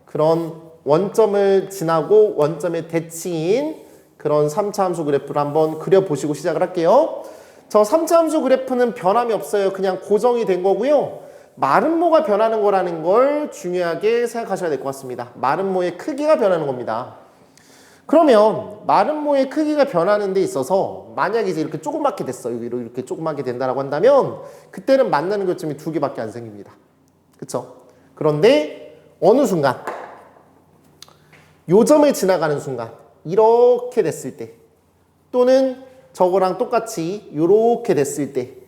그런 원점을 지나고 원점의 대칭인 그런 3차 함수 그래프를 한번 그려보시고 시작을 할게요. 저 3차 함수 그래프는 변함이 없어요. 그냥 고정이 된 거고요. 마름모가 변하는 거라는 걸 중요하게 생각하셔야 될 것 같습니다. 마름모의 크기가 변하는 겁니다. 그러면 마름모의 크기가 변하는 데 있어서 만약에 이제 이렇게 조그맣게 됐어. 이렇게 조그맣게 된다라고 한다면 그때는 만나는 교점이 2개밖에 안 생깁니다. 그쵸? 그런데 어느 순간 요 점을 지나가는 순간 이렇게 됐을 때 또는 저거랑 똑같이 이렇게 됐을 때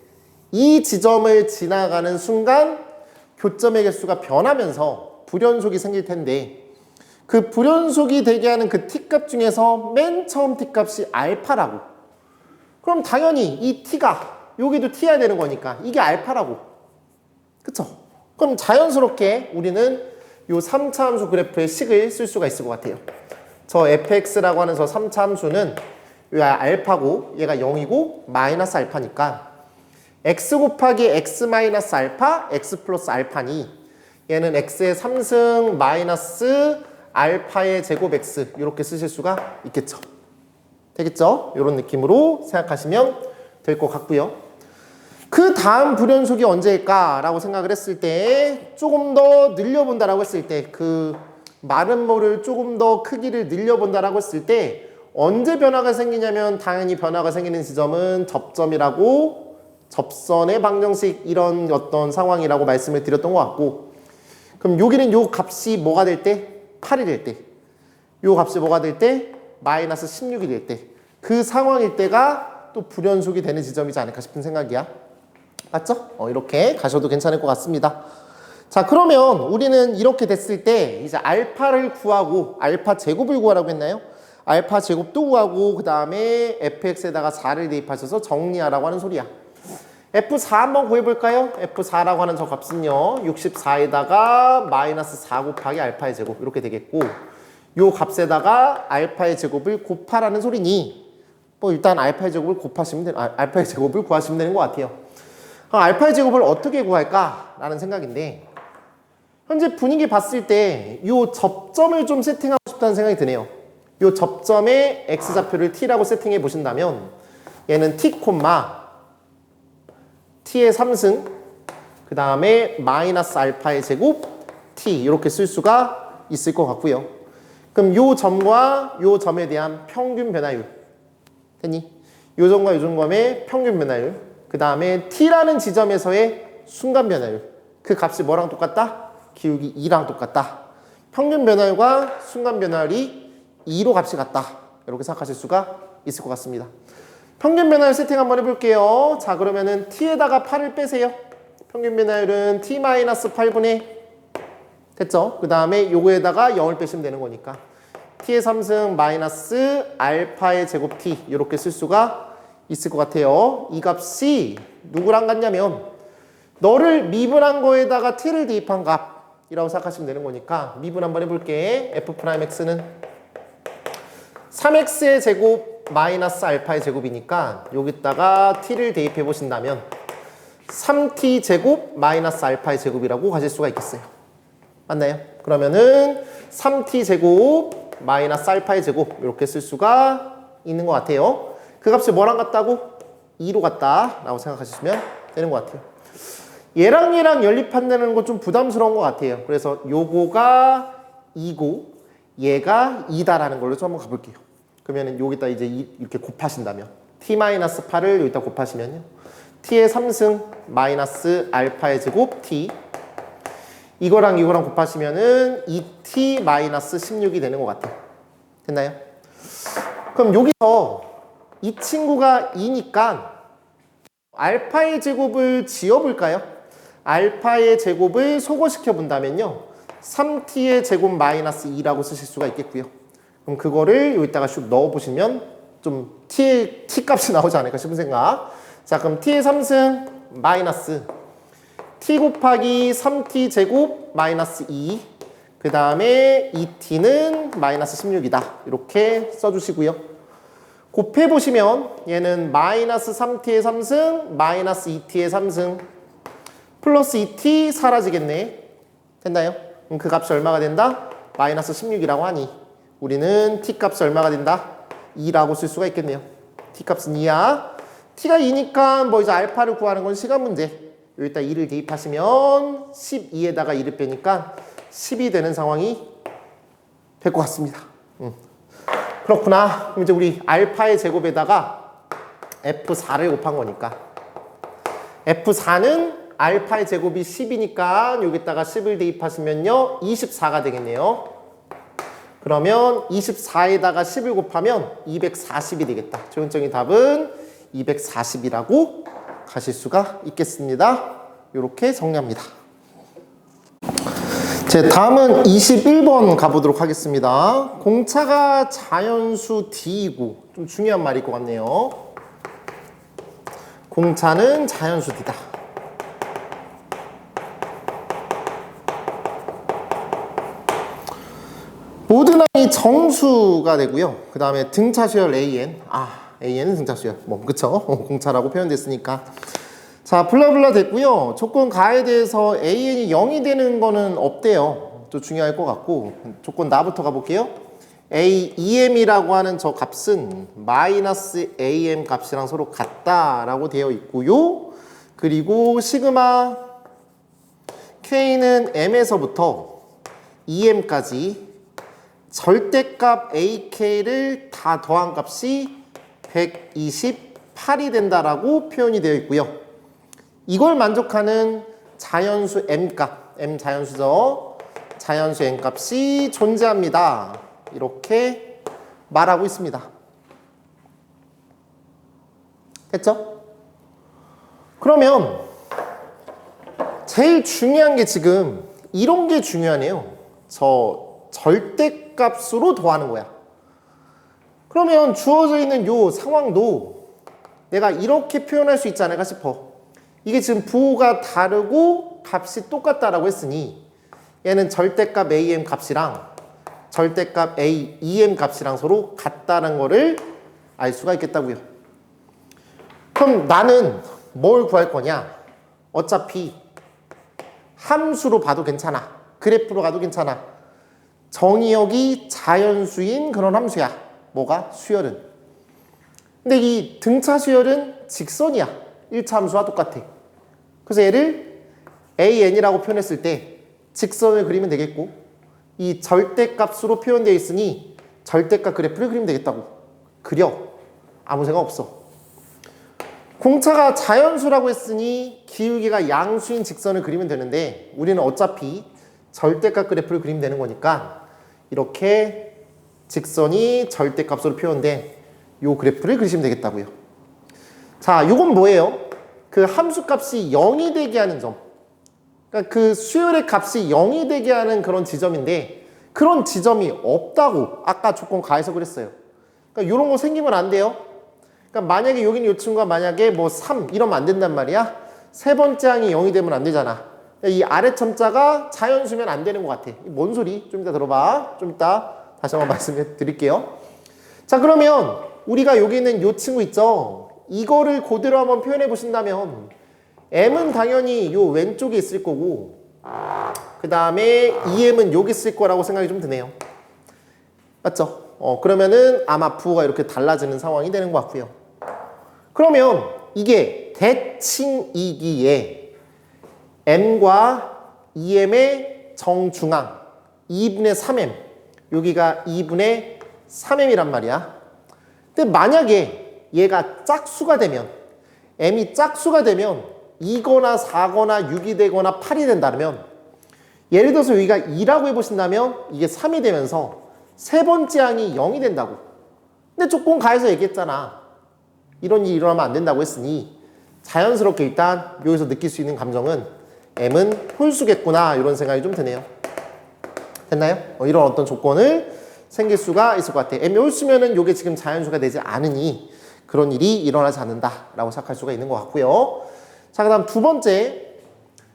이 지점을 지나가는 순간 교점의 개수가 변하면서 불연속이 생길 텐데 그 불연속이 되게 하는 그 t값 중에서 맨 처음 t값이 알파라고. 그럼 당연히 이 t가 여기도 t야 되는 거니까 이게 알파라고. 그쵸? 그럼 자연스럽게 우리는 이 3차 함수 그래프의 식을 쓸 수가 있을 것 같아요. 저 fx라고 하는 저 3차 함수는 이 알파고 얘가 0이고 마이너스 알파니까 x 곱하기 x 마이너스 알파 x 플러스 알파니 얘는 x의 3승 마이너스 알파의 제곱 x 이렇게 쓰실 수가 있겠죠. 되겠죠? 이런 느낌으로 생각하시면 될 것 같고요. 그 다음 불연속이 언제일까라고 생각을 했을 때 조금 더 늘려본다라고 했을 때 그 마른 모를 조금 더 크기를 늘려본다라고 했을 때 언제 변화가 생기냐면 당연히 변화가 생기는 지점은 접점이라고 접선의 방정식 이런 어떤 상황이라고 말씀을 드렸던 것 같고 그럼 여기는 요 값이 뭐가 될 때? 8이 될 때. 요 값이 뭐가 될 때? 마이너스 16이 될 때. 그 상황일 때가 또 불연속이 되는 지점이지 않을까 싶은 생각이야. 맞죠? 이렇게 가셔도 괜찮을 것 같습니다. 자, 그러면 우리는 이렇게 됐을 때 이제 알파를 구하고 알파 제곱을 구하라고 했나요? 알파 제곱도 구하고 그 다음에 fx에다가 4를 대입하셔서 정리하라고 하는 소리야. F4 한번 구해볼까요? F4라고 하는 저 값은요 64에다가 마이너스 4 곱하기 알파의 제곱 이렇게 되겠고 요 값에다가 알파의 제곱을 곱하라는 소리니 뭐 일단 알파의 제곱을 알파의 제곱을 구하시면 되는 것 같아요. 알파의 제곱을 어떻게 구할까? 라는 생각인데 현재 분위기 봤을 때 요 접점을 좀 세팅하고 싶다는 생각이 드네요. 요 접점에 x좌표를 t라고 세팅해 보신다면 얘는 t, t의 3승 그 다음에 마이너스 알파의 제곱 t 이렇게 쓸 수가 있을 것 같고요. 그럼 요 점과 요 점에 대한 평균 변화율 됐니? 요 점과 요 점의 평균 변화율 그 다음에 t라는 지점에서의 순간 변화율 그 값이 뭐랑 똑같다? 기울기 2랑 똑같다. 평균 변화율과 순간 변화율이 2로 값이 같다. 이렇게 생각하실 수가 있을 것 같습니다. 평균 변화율 세팅 한번 해볼게요. 자, 그러면은 t에다가 8을 빼세요. 평균 변화율은 t-8분의 됐죠? 그 다음에 요거에다가 0을 빼시면 되는 거니까 t의 3승 마이너스 알파의 제곱 t 이렇게 쓸 수가 있을 것 같아요. 이 값이 누구랑 같냐면 너를 미분한 거에다가 t를 대입한 값이라고 생각하시면 되는 거니까 미분 한번 해볼게. f'x는 3x의 제곱 마이너스 알파의 제곱이니까 여기다가 t를 대입해 보신다면 3t 제곱 마이너스 알파의 제곱이라고 가질 수가 있겠어요. 맞나요? 그러면은 3t 제곱 마이너스 알파의 제곱 이렇게 쓸 수가 있는 것 같아요. 그 값이 뭐랑 같다고? 2로 같다라고 생각하시면 되는 것 같아요. 얘랑 연립한다는 거 좀 부담스러운 것 같아요. 그래서 요거가 2고 얘가 2다라는 걸로 좀 한번 가볼게요. 그러면은 여기다 이제 이렇게 곱하신다면 t-8을 여기다 곱하시면요 t의 3승 마이너스 알파의 제곱 t 이거랑 곱하시면은 2t-16이 되는 것 같아요. 됐나요? 그럼 여기서 이 친구가 2니까 알파의 제곱을 지어볼까요? 알파의 제곱을 소거시켜 본다면요 3t의 제곱 마이너스 2라고 쓰실 수가 있겠고요. 그럼 그거를 여기다가 슉 넣어보시면 좀 t 값이 나오지 않을까 싶은 생각. 자, 그럼 t의 3승 마이너스 t 곱하기 3t 제곱 마이너스 2 그 다음에 2t는 마이너스 16이다. 이렇게 써주시고요. 곱해보시면 얘는 마이너스 3t의 3승 마이너스 2t의 3승 플러스 2t 사라지겠네. 됐나요? 그럼 그 값이 얼마가 된다? 마이너스 16이라고 하니 우리는 t값이 얼마가 된다? 2라고 쓸 수가 있겠네요. t값은 2야. t가 2니까 뭐 이제 알파를 구하는 건 시간 문제. 여기다 2를 대입하시면 12에다가 2를 빼니까 10이 되는 상황이 될 것 같습니다. 그렇구나. 그럼 이제 우리 알파의 제곱에다가 F4를 곱한 거니까 F4는 알파의 제곱이 10이니까 여기다가 10을 대입하시면요 24가 되겠네요. 그러면 24에다가 10을 곱하면 240이 되겠다. 최종적인 답은 240이라고 가실 수가 있겠습니다. 이렇게 정리합니다. 제 다음은 21번 가보도록 하겠습니다. 공차가 자연수 D이고 좀 중요한 말일 것 같네요. 공차는 자연수 D다. 모든 항이 정수가 되고요. 그 다음에 등차수열 AN. AN은 등차수열. 그쵸? 공차라고 표현됐으니까. 자, 블라블라 됐고요. 조건 가에 대해서 AN이 0이 되는 거는 없대요. 또 중요할 것 같고. 조건 나부터 가볼게요. AEM이라고 하는 저 값은 마이너스 AM 값이랑 서로 같다라고 되어 있고요. 그리고 시그마 K는 M에서부터 EM까지 절대값 AK를 다 더한 값이 128이 된다라고 표현이 되어 있고요. 이걸 만족하는 자연수 M값, M 자연수죠. 자연수 M값이 존재합니다. 이렇게 말하고 있습니다. 됐죠? 그러면 제일 중요한 게 지금 이런 게 중요하네요. 저 절대값으로 더하는 거야. 그러면 주어져 있는 요 상황도 내가 이렇게 표현할 수 있지 않을까 싶어. 이게 지금 부호가 다르고 값이 똑같다라고 했으니 얘는 절대값 AM 값이랑 절대값 EM 값이랑 서로 같다는 거를 알 수가 있겠다고요. 그럼 나는 뭘 구할 거냐? 어차피 함수로 봐도 괜찮아. 그래프로 가도 괜찮아. 정의역이 자연수인 그런 함수야. 뭐가? 수열은. 근데 이 등차 수열은 직선이야. 1차 함수와 똑같아. 그래서 얘를 AN이라고 표현했을 때 직선을 그리면 되겠고, 이 절대값으로 표현되어 있으니 절대값 그래프를 그리면 되겠다고. 그려. 아무 생각 없어. 공차가 자연수라고 했으니 기울기가 양수인 직선을 그리면 되는데 우리는 어차피 절대값 그래프를 그리면 되는 거니까 이렇게 직선이 절대값으로 표현된 요 그래프를 그리시면 되겠다고요. 자, 요건 뭐예요? 그 함수값이 0이 되게 하는 점. 그러니까 그 수열의 값이 0이 되게 하는 그런 지점인데 그런 지점이 없다고 아까 조건 가에서 그랬어요. 그러니까 요런 거 생기면 안 돼요. 그러니까 만약에 여기는 요 친구가 만약에 뭐 3 이러면 안 된단 말이야. 세 번째 항이 0이 되면 안 되잖아. 이 아래 첨자가 자연수면 안 되는 것 같아. 뭔 소리? 좀 이따 들어봐. 좀 이따 다시 한번 말씀해 드릴게요. 자, 그러면 우리가 여기 있는 요 친구 있죠? 이거를 그대로 한번 표현해 보신다면 M은 당연히 요 왼쪽에 있을 거고 그 다음에 EM은 여기 있을 거라고 생각이 좀 드네요. 맞죠? 그러면은 아마 부호가 이렇게 달라지는 상황이 되는 것 같고요. 그러면 이게 대칭이기에 M과 EM의 정중앙 2분의 3M 여기가 2분의 3M이란 말이야. 근데 만약에 얘가 짝수가 되면 M이 짝수가 되면 2거나 4거나 6이 되거나 8이 된다면 예를 들어서 여기가 2라고 해보신다면 이게 3이 되면서 세 번째 항이 0이 된다고. 근데 조건 가에서 얘기했잖아. 이런 일이 일어나면 안 된다고 했으니 자연스럽게 일단 여기서 느낄 수 있는 감정은 M은 홀수겠구나 이런 생각이 좀 드네요. 됐나요? 이런 어떤 조건을 생길 수가 있을 것 같아. M이 홀수면은 이게 지금 자연수가 되지 않으니 그런 일이 일어나지 않는다라고 생각할 수가 있는 것 같고요. 자, 그 다음 두 번째.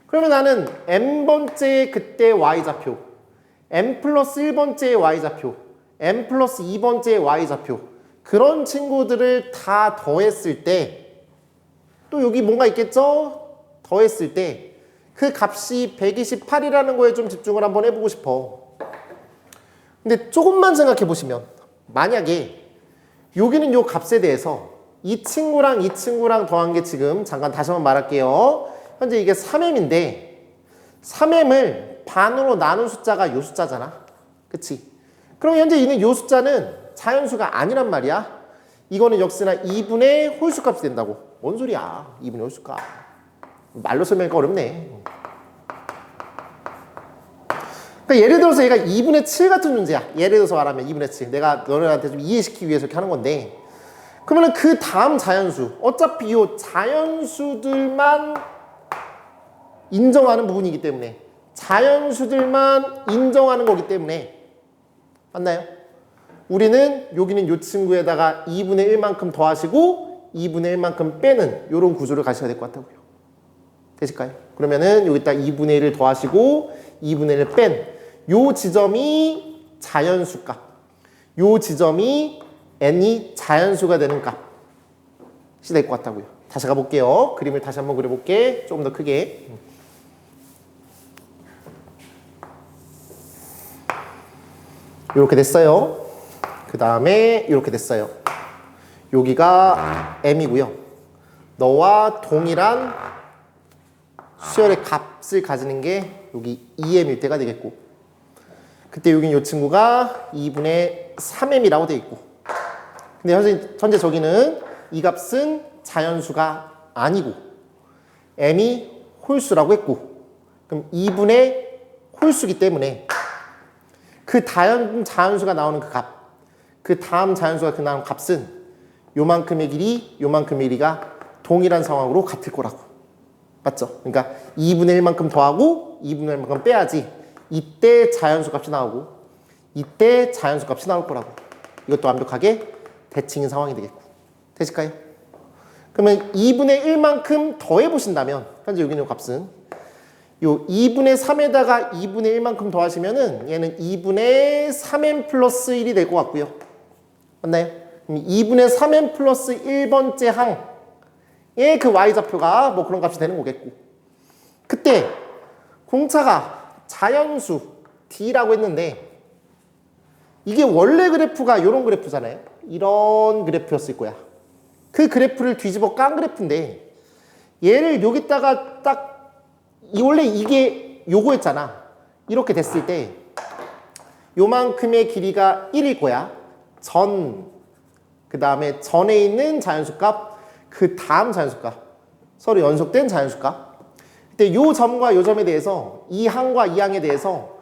그러면 나는 M번째 그때 Y좌표, M 플러스 1번째의 Y좌표, M 플러스 2번째의 Y좌표 그런 친구들을 다 더했을 때 또 여기 뭔가 있겠죠? 더했을 때 그 값이 128이라는 거에 좀 집중을 한번 해보고 싶어. 근데 조금만 생각해 보시면 만약에 여기는 요 값에 대해서 이 친구랑 이 친구랑 더한 게 지금 잠깐 다시 한번 말할게요. 현재 이게 3m인데 3m을 반으로 나눈 숫자가 요 숫자잖아. 그치? 그럼 현재 있는 요 숫자는 자연수가 아니란 말이야. 이거는 역시나 2분의 홀수값이 된다고. 뭔 소리야? 2분의 홀수값. 말로 설명하기가 어렵네. 그러니까 예를 들어서 얘가 2분의 7 같은 존재야. 예를 들어서 말하면 2분의 7. 내가 너네한테 좀 이해시키기 위해서 이렇게 하는 건데, 그러면은 그 다음 자연수, 어차피 이 자연수들만 인정하는 부분이기 때문에, 자연수들만 인정하는 거기 때문에, 맞나요? 우리는 여기는 이 친구에다가 2분의 1만큼 더하시고 2분의 1만큼 빼는 이런 구조를 가셔야 될 것 같다고요. 되실까요? 그러면은 여기다 2분의 1을 더하시고 2분의 1을 뺀 요 지점이 자연수 값, 요 지점이 n이 자연수가 되는 값이 될 것 같다고요. 다시 가볼게요. 그림을 다시 한번 그려볼게. 조금 더 크게. 이렇게 됐어요. 그 다음에 이렇게 됐어요. 여기가 m이고요. 너와 동일한 수열의 값을 가지는 게 여기 2m일 때가 되겠고, 그때 여기는 이 친구가 2분의 3m이라고 되어 있고, 근데 현재 저기는 이 값은 자연수가 아니고 m이 홀수라고 했고, 그럼 2분의 홀수기 때문에 그 다음 자연수가 나오는 그 값, 그 다음 자연수가 그 나오는 값은 요만큼의 길이, 요만큼의 길이가 동일한 상황으로 같을 거라고. 맞죠? 그러니까 2분의 1만큼 더하고 2분의 1만큼 빼야지 이때 자연수 값이 나오고 이때 자연수 값이 나올 거라고. 이것도 완벽하게 대칭인 상황이 되겠고. 되실까요? 그러면 2분의 1만큼 더해보신다면, 현재 여기 있는 값은 요 2분의 3에다가 2분의 1만큼 더하시면은 얘는 2분의 3n 플러스 1이 될 것 같고요. 맞나요? 그럼 2분의 3n 플러스 1번째 항의 그 y좌표가 뭐 그런 값이 되는 거겠고, 그때 공차가 자연수 d라고 했는데 이게 원래 그래프가 이런 그래프잖아요. 이런 그래프였을 거야. 그 그래프를 뒤집어 깐 그래프인데 얘를 여기다가 딱 원래 이게 요거였잖아. 이렇게 됐을 때 요만큼의 길이가 1일 거야. 그 다음에 전에 있는 자연수값, 그 다음 자연수값, 서로 연속된 자연수값. 근데 요 점과 요 점에 대해서 이 항과 이 항에 대해서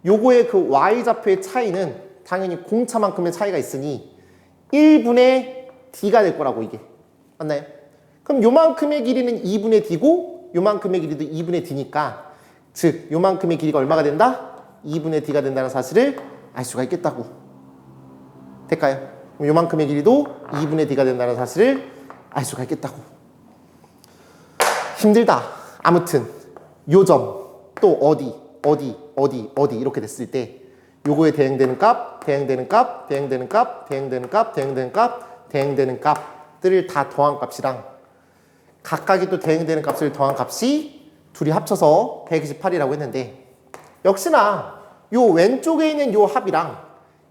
요거의 그 y좌표의 차이는 당연히 공차만큼의 차이가 있으니 1분의 d가 될 거라고. 이게 맞나요? 그럼 요만큼의 길이는 2분의 d고 요만큼의 길이도 2분의 d니까, 즉 요만큼의 길이가 얼마가 된다? 2분의 d가 된다는 사실을 알 수가 있겠다고. 될까요? 그럼 요만큼의 길이도 2분의 d가 된다는 사실을 알 수가 있겠다고. 힘들다. 아무튼 요 점 또 어디 이렇게 됐을 때 요거에 대응되는 값, 대응되는 값, 대응되는 값, 대응되는 값, 대응되는 값, 대응되는 값들을 다 더한 값이랑 각각이 또 대응되는 값을 더한 값이 둘이 합쳐서 128이라고 했는데, 역시나 요 왼쪽에 있는 요 합이랑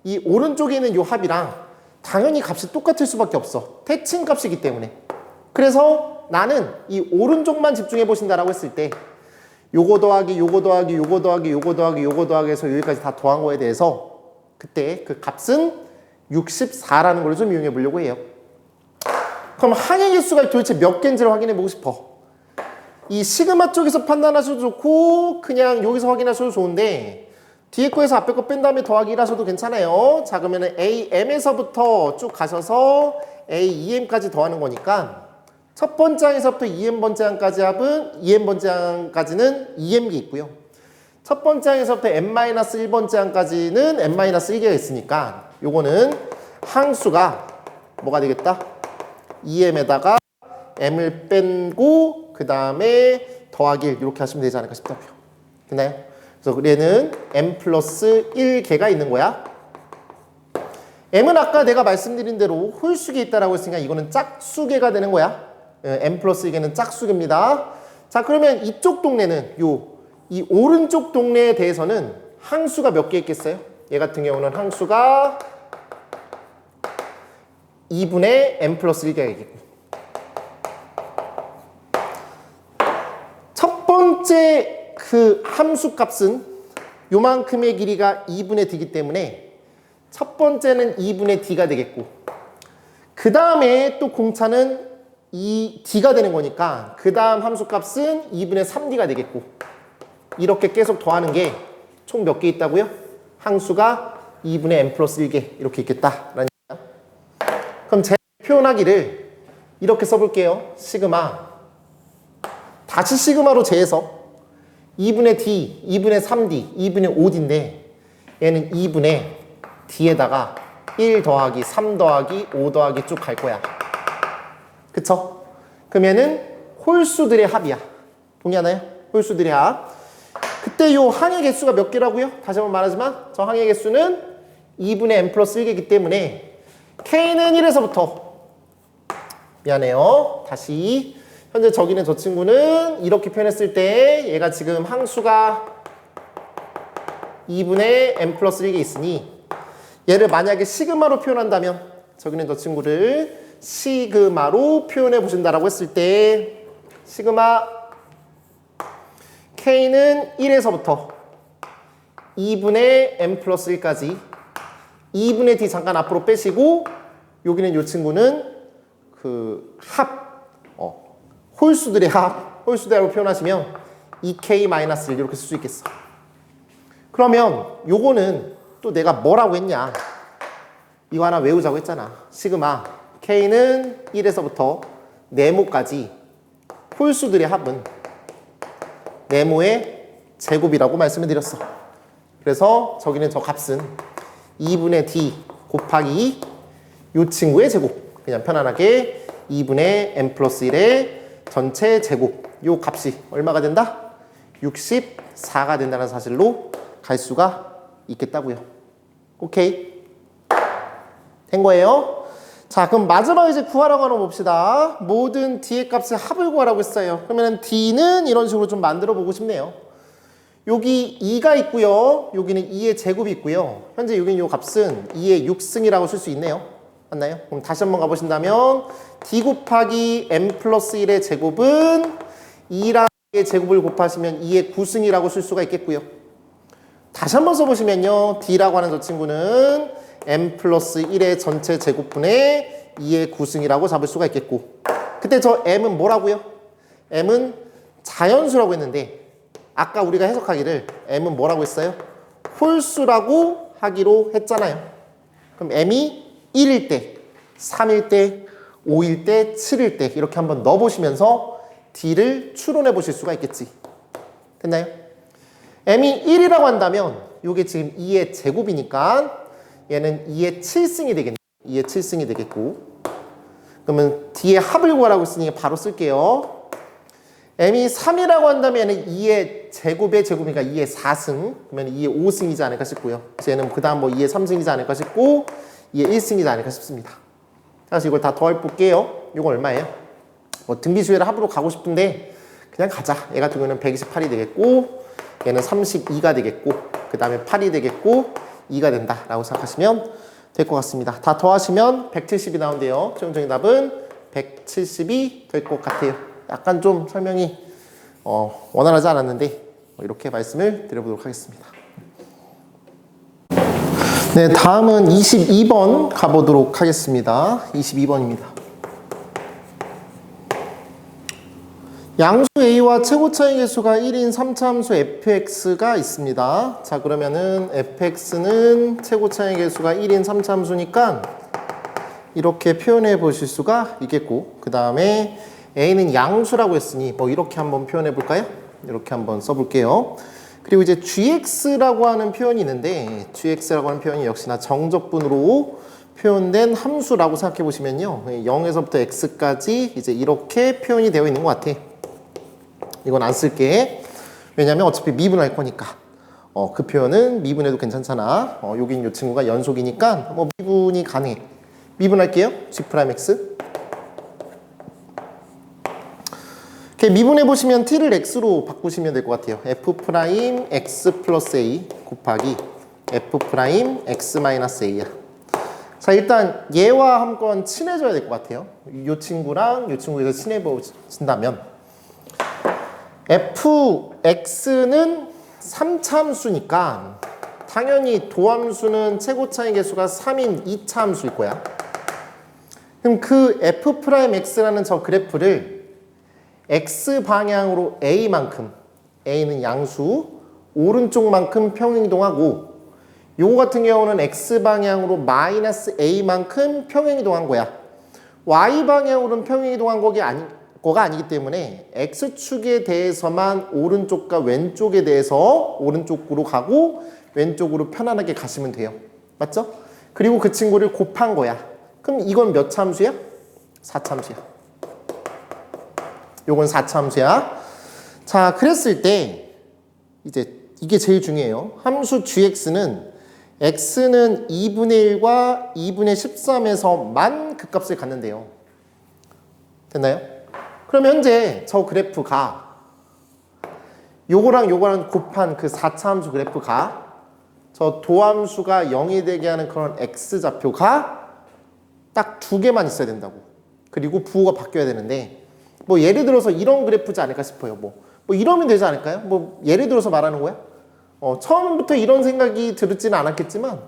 이 오른쪽에 있는 요 합이랑 당연히 값이 똑같을 수밖에 없어. 대칭 값이기 때문에. 그래서 나는 이 오른쪽만 집중해 보신다라고 했을 때 요거 더하기 요거 더하기 요거 더하기 요거 더하기 요거 더하기 해서 여기까지 다 더한 거에 대해서 그때 그 값은 64라는 걸 좀 이용해 보려고 해요. 그럼 항의 개수가 도대체 몇 개인지를 확인해 보고 싶어. 이 시그마 쪽에서 판단하셔도 좋고 그냥 여기서 확인하셔도 좋은데, 뒤에 거에서 앞에 거 뺀 다음에 더하기 1 하셔도 괜찮아요. 자, 그러면 AM에서부터 쭉 가셔서 AEM까지 더하는 거니까 첫 번째 항에서부터 2n번째 항까지 합은 2n번째 항까지는 2m이 있고요. 첫 번째 항에서부터 n-1번째 항까지는 n-1개가 있으니까 요거는 항수가 뭐가 되겠다? 2m에다가 m을 빼고 그 다음에 더하기 1 이렇게 하시면 되지 않을까 싶다고요. 됐나요? 그래서 얘는 m 플러스 1개가 있는 거야. m은 아까 내가 말씀드린 대로 홀수계 있다라고 했으니까 이거는 짝수계가 되는 거야. m 플러스 1개는 짝수계입니다. 자, 그러면 이쪽 동네는 이 오른쪽 동네에 대해서는 항수가 몇 개 있겠어요? 얘 같은 경우는 항수가 2분의 m 플러스 1개가 있겠고, 첫 번째 그 함수 값은 요만큼의 길이가 2분의 d이기 때문에 첫 번째는 2분의 d가 되겠고, 그 다음에 또 공차는 이 d가 되는 거니까 그 다음 함수 값은 2분의 3d가 되겠고, 이렇게 계속 더하는 게 총 몇 개 있다고요? 항수가 2분의 n 플러스 1개 이렇게 있겠다라는 얘기예요. 그럼 제 표현하기를 이렇게 써볼게요. 시그마 다시 시그마로 재해서 2분의 d, 2분의 3d, 2분의 5d인데 얘는 2분의 d에다가 1 더하기 3 더하기 5 더하기 쭉 갈 거야. 그쵸? 그러면은 홀수들의 합이야. 동의하나요? 홀수들의 합. 그때 요 항의 개수가 몇 개라고요? 다시 한번 말하지만 저 항의 개수는 2분의 n 플러스 1개이기 때문에 k는 1에서부터 미안해요. 다시 현재 저기는 저 친구는 이렇게 표현했을 때 얘가 지금 항수가 2분의 n 플러스 1개 있으니 얘를 만약에 시그마로 표현한다면 저기는 저 친구를 시그마로 표현해 보신다라고 했을 때 시그마 k는 1에서부터 2분의 n 플러스 1까지 2분의 d 잠깐 앞으로 빼시고 여기는 이 친구는 그 홀수들의 홀수대로 표현하시면 2k-1 이렇게 쓸 수 있겠어. 그러면 요거는 또 내가 뭐라고 했냐 이거 하나 외우자고 했잖아. 시그마 k는 1에서부터 네모까지 홀수들의 합은 네모의 제곱이라고 말씀을 드렸어. 그래서 저기는 저 값은 2분의 d 곱하기 이 친구의 제곱. 그냥 편안하게 2분의 n 플러스 1의 전체 제곱. 요 값이 얼마가 된다? 64가 된다는 사실로 갈 수가 있겠다고요. 오케이. 된 거예요? 자, 그럼 마지막 이제 구하라고 하는 거 봅시다. 모든 d의 값의 합을 구하라고 했어요. 그러면 d는 이런 식으로 좀 만들어 보고 싶네요. 여기 2가 있고요. 여기는 2의 제곱이 있고요. 현재 여기는 이 값은 2의 6승이라고 쓸 수 있네요. 맞나요? 그럼 다시 한번 가보신다면 d 곱하기 n 플러스 1의 제곱은 2랑 2의 제곱을 곱하시면 2의 9승이라고 쓸 수가 있겠고요. 다시 한번 써보시면요. d라고 하는 저 친구는 n 플러스 1의 전체 제곱분의 2의 9승이라고 잡을 수가 있겠고 그때 저 m은 뭐라고요? m은 자연수라고 했는데 아까 우리가 해석하기를 m은 뭐라고 했어요? 홀수라고 하기로 했잖아요. 그럼 m이 1일 때, 3일 때, 5일 때, 7일 때 이렇게 한번 넣어보시면서 d를 추론해 보실 수가 있겠지. 됐나요? m이 1이라고 한다면 이게 지금 2의 제곱이니까 얘는 2의 7승이 되겠네. 2의 7승이 되겠고 그러면 d의 합을 구하라고 했으니 바로 쓸게요. m이 3이라고 한다면 얘는 2의 제곱의 제곱이니까 2의 4승 그러면 2의 5승이지 않을까 싶고요. 얘는 그 다음 뭐 2의 3승이지 않을까 싶고 2의 1승이지 않을까 싶습니다. 그래서 이걸 다 더해 볼게요. 이거 얼마예요? 뭐 등비수열의 합으로 가고 싶은데 그냥 가자. 얘 같은 경우는 128이 되겠고 얘는 32가 되겠고 그 다음에 8이 되겠고 2가 된다 라고 생각하시면 될 것 같습니다. 다 더하시면 170이 나온대요. 최종적인 답은 170이 될 것 같아요. 약간 좀 설명이 원활하지 않았는데 이렇게 말씀을 드려보도록 하겠습니다. 네, 다음은 22번 가보도록 하겠습니다. 22번입니다. 양수 A와 최고차의 개수가 1인 3차함수 fx가 있습니다. 자, 그러면은 fx는 최고차의 개수가 1인 3차함수니까 이렇게 표현해 보실 수가 있겠고 그 다음에 A는 양수라고 했으니 뭐 이렇게 한번 표현해 볼까요? 이렇게 한번 써볼게요. 그리고 이제 gx라고 하는 표현이 있는데 gx라고 하는 표현이 역시나 정적분으로 표현된 함수라고 생각해 보시면요. 0에서부터 x까지 이제 이렇게 표현이 되어 있는 것 같아. 이건 안 쓸게. 왜냐면 어차피 미분할 거니까. 그 표현은 미분해도 괜찮잖아. 여긴 이 친구가 연속이니까 뭐 미분이 가능해. 미분할게요. g'x. 이렇게 미분해 보시면 t를 x로 바꾸시면 될 것 같아요. f'x 플러스 a 곱하기 f'x 마이너스 a야. 자, 일단 얘와 한번 친해져야 될 것 같아요. 이 친구랑 이 친구에서 친해보신다면 fx는 3차함수니까 당연히 도함수는 최고차의 개수가 3인 2차함수일 거야. 그럼 그 f'x라는 저 그래프를 x 방향으로 a만큼 a는 양수 오른쪽만큼 평행이동하고 요거 같은 경우는 X방향으로 마이너스 A만큼 평행이동한 거야. Y방향으로는 평행이동한 거가 아니기 때문에 X축에 대해서만 오른쪽과 왼쪽에 대해서 오른쪽으로 가고 왼쪽으로 편안하게 가시면 돼요. 맞죠? 그리고 그 친구를 곱한 거야. 그럼 이건 몇 참수야? 4참수야. 요건 4참수야. 자, 그랬을 때 이제 이게 제일 중요해요. 함수 gx는 x는 2분의 1과 2분의 13에서만 그 값을 갖는데요. 됐나요? 그럼 현재 저 그래프가 요거랑 곱한 그 4차 함수 그래프가 저 도함수가 0이 되게 하는 그런 x좌표가 딱 두 개만 있어야 된다고. 그리고 부호가 바뀌어야 되는데 뭐 예를 들어서 이런 그래프지 않을까 싶어요. 뭐 이러면 되지 않을까요? 뭐 예를 들어서 말하는 거야? 처음부터 이런 생각이 들지는 않았겠지만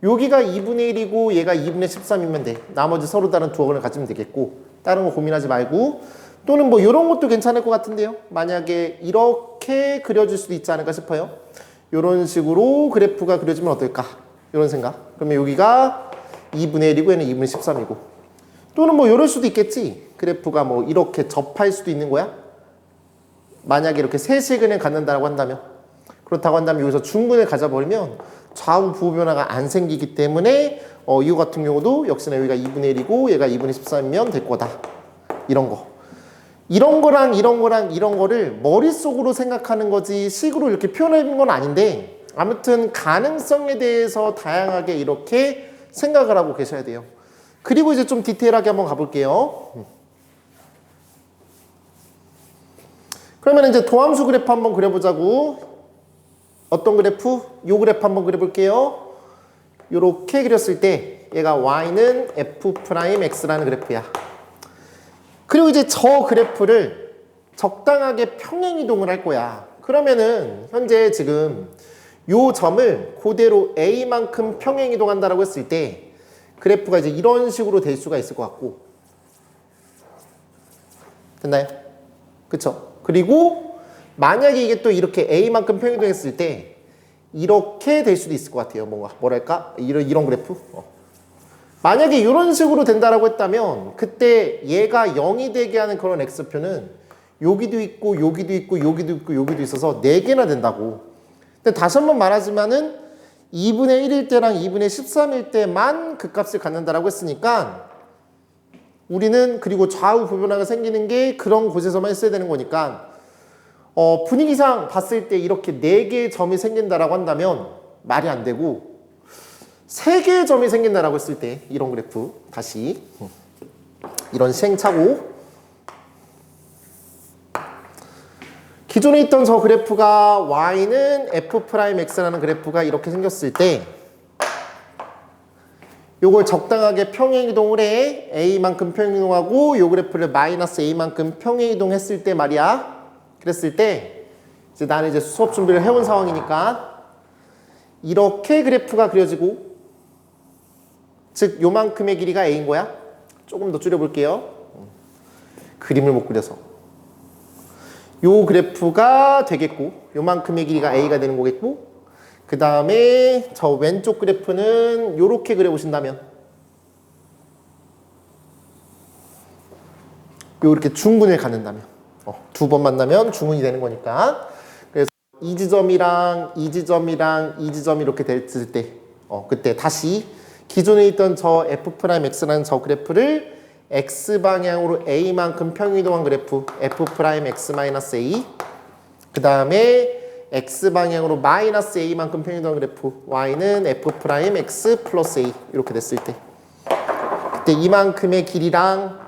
여기가 2분의 1이고 얘가 2분의 13이면 돼. 나머지 서로 다른 두어근을 가지면 되겠고 다른 거 고민하지 말고 또는 뭐 이런 것도 괜찮을 것 같은데요. 만약에 이렇게 그려줄 수도 있지 않을까 싶어요. 이런 식으로 그래프가 그려지면 어떨까? 이런 생각. 그러면 여기가 2분의 1이고 얘는 2분의 13이고 또는 뭐 이럴 수도 있겠지. 그래프가 뭐 이렇게 접할 수도 있는 거야. 만약에 이렇게 세시근을 갖는다고 한다면 그렇다고 한다면 여기서 중근을 가져버리면 좌우 부호 변화가 안 생기기 때문에 이거 같은 경우도 역시나 여기가 2분의 1이고 얘가 2분의 13이면 될 거다. 이런 거. 이런 거랑 이런 거랑 이런 거를 머릿속으로 생각하는 거지 식으로 이렇게 표현하는 건 아닌데 아무튼 가능성에 대해서 다양하게 이렇게 생각을 하고 계셔야 돼요. 그리고 이제 좀 디테일하게 한번 가볼게요. 그러면 이제 도함수 그래프 한번 그려보자고. 어떤 그래프? 요 그래프 한번 그려볼게요. 요렇게 그렸을 때 얘가 y는 f'x라는 그래프야. 그리고 이제 저 그래프를 적당하게 평행이동을 할 거야. 그러면은 현재 지금 요 점을 그대로 a만큼 평행이동한다라고 했을 때 그래프가 이제 이런 식으로 될 수가 있을 것 같고 됐나요? 그쵸? 그리고 만약에 이게 또 이렇게 a만큼 평행이동했을 때 이렇게 될 수도 있을 것 같아요. 뭐랄까? 이런 그래프? 만약에 이런 식으로 된다라고 했다면 그때 얘가 0이 되게 하는 그런 x표는 여기도 있고 여기도 있고 여기도 있고 여기도 있어서 4개나 된다고. 근데 다시 한번 말하지만은 2분의 1일 때랑 2분의 13일 때만 그 값을 갖는다라고 했으니까 우리는 그리고 좌우 부변화가 생기는 게 그런 곳에서만 있어야 되는 거니까 분위기상 봤을 때 이렇게 4개의 점이 생긴다라고 한다면 말이 안 되고 3개의 점이 생긴다라고 했을 때 이런 그래프 다시 이런 시행착오 기존에 있던 저 그래프가 y는 f'x라는 그래프가 이렇게 생겼을 때 요걸 적당하게 평행이동을 해 a만큼 평행이동하고 요 그래프를 마이너스 a만큼 평행이동했을 때 말이야. 그랬을 때 이제 나는 이제 수업 준비를 해온 상황이니까 이렇게 그래프가 그려지고 즉 요만큼의 길이가 a인 거야. 조금 더 줄여볼게요. 그림을 못 그려서 요 그래프가 되겠고 요만큼의 길이가 a가 되는 거겠고 그 다음에 저 왼쪽 그래프는 요렇게 그려보신다면 요렇게 중근을 갖는다면 두 번 만나면 중근이 되는 거니까 그래서 이 지점이랑 이 지점이랑 이 지점이 이렇게 됐을 때 그때 다시 기존에 있던 저 f'x라는 저 그래프를 x방향으로 a만큼 평행이동한 그래프 f'x-a 그 다음에 x방향으로 마이너스 a만큼 평행이동한 그래프 y는 f'x 플러스 a 이렇게 됐을 때 그때 이만큼의 길이랑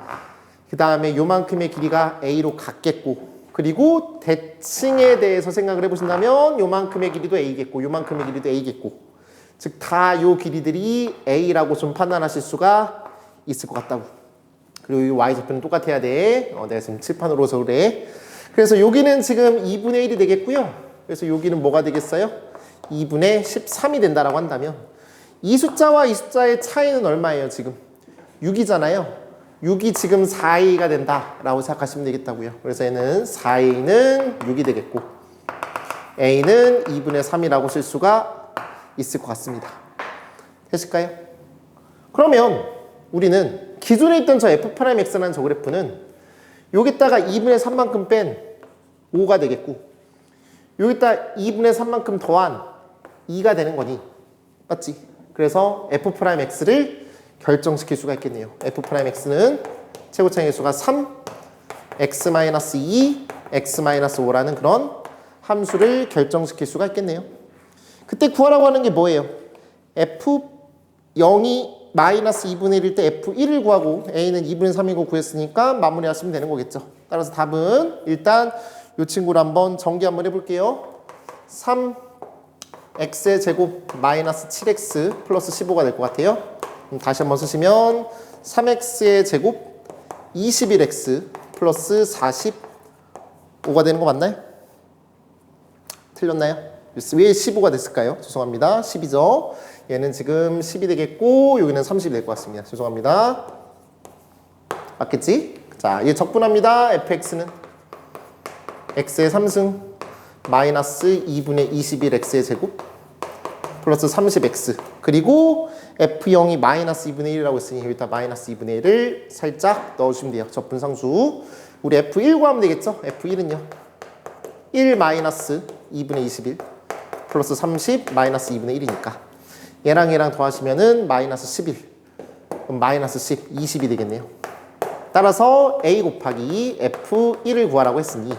그 다음에 요만큼의 길이가 a로 같겠고 그리고 대칭에 대해서 생각을 해보신다면 요만큼의 길이도 a겠고 요만큼의 길이도 a겠고 즉 다 요 길이들이 a라고 좀 판단하실 수가 있을 것 같다고. 그리고 이 y좌표는 똑같아야 돼. 내가 지금 칠판으로 해서 그래. 그래서 여기는 지금 2분의 1이 되겠고요. 그래서 여기는 뭐가 되겠어요? 2분의 13이 된다라고 한다면 이 숫자와 이 숫자의 차이는 얼마예요? 지금 6이잖아요. 6이 지금 4a가 된다라고 생각하시면 되겠다고요. 그래서 얘는 4a는 6이 되겠고 a는 2분의 3이라고 쓸 수가 있을 것 같습니다. 되실까요? 그러면 우리는 기존에 있던 저 f'x라는 저 그래프는 여기다가 2분의 3만큼 뺀 5가 되겠고 여기다 2분의 3만큼 더한 2가 되는 거니 맞지? 그래서 f'x를 결정시킬 수가 있겠네요. f'x는 최고차의 수가 3, x-2, x-5라는 그런 함수를 결정시킬 수가 있겠네요. 그때 구하라고 하는 게 뭐예요? f0이 마이너스 2분의 1일 때 f1을 구하고 a는 2분의 3이고 구했으니까 마무리하시면 되는 거겠죠. 따라서 답은 일단 이 친구를 한번 전개 한번 해볼게요. 3x의 제곱 마이너스 7x 플러스 15가 될 것 같아요. 다시 한번 쓰시면 3x의 제곱 21x 플러스 45가 되는 거 맞나요? 틀렸나요? 왜 15가 됐을까요? 죄송합니다. 10이죠. 얘는 지금 10이 되겠고 여기는 30이 될 것 같습니다. 죄송합니다. 맞겠지? 자, 얘 적분합니다. fx는 x의 3승 마이너스 2분의 21x의 제곱 플러스 30x 그리고 f0이 마이너스 2분의 1이라고 했으니 여기다 마이너스 2분의 1을 살짝 넣어주시면 돼요. 적분상수. 우리 f1 구하면 되겠죠? f1은요. 1 마이너스 2분의 21 플러스 30 마이너스 2분의 1이니까 얘랑 얘랑 더하시면은 마이너스 11 그럼 마이너스 10, 20이 되겠네요. 따라서 a 곱하기 f1을 구하라고 했으니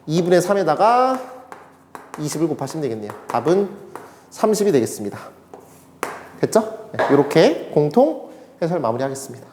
2분의 3에다가 20을 곱하시면 되겠네요. 답은 30이 되겠습니다. 됐죠? 네, 이렇게 공통 해설 마무리하겠습니다.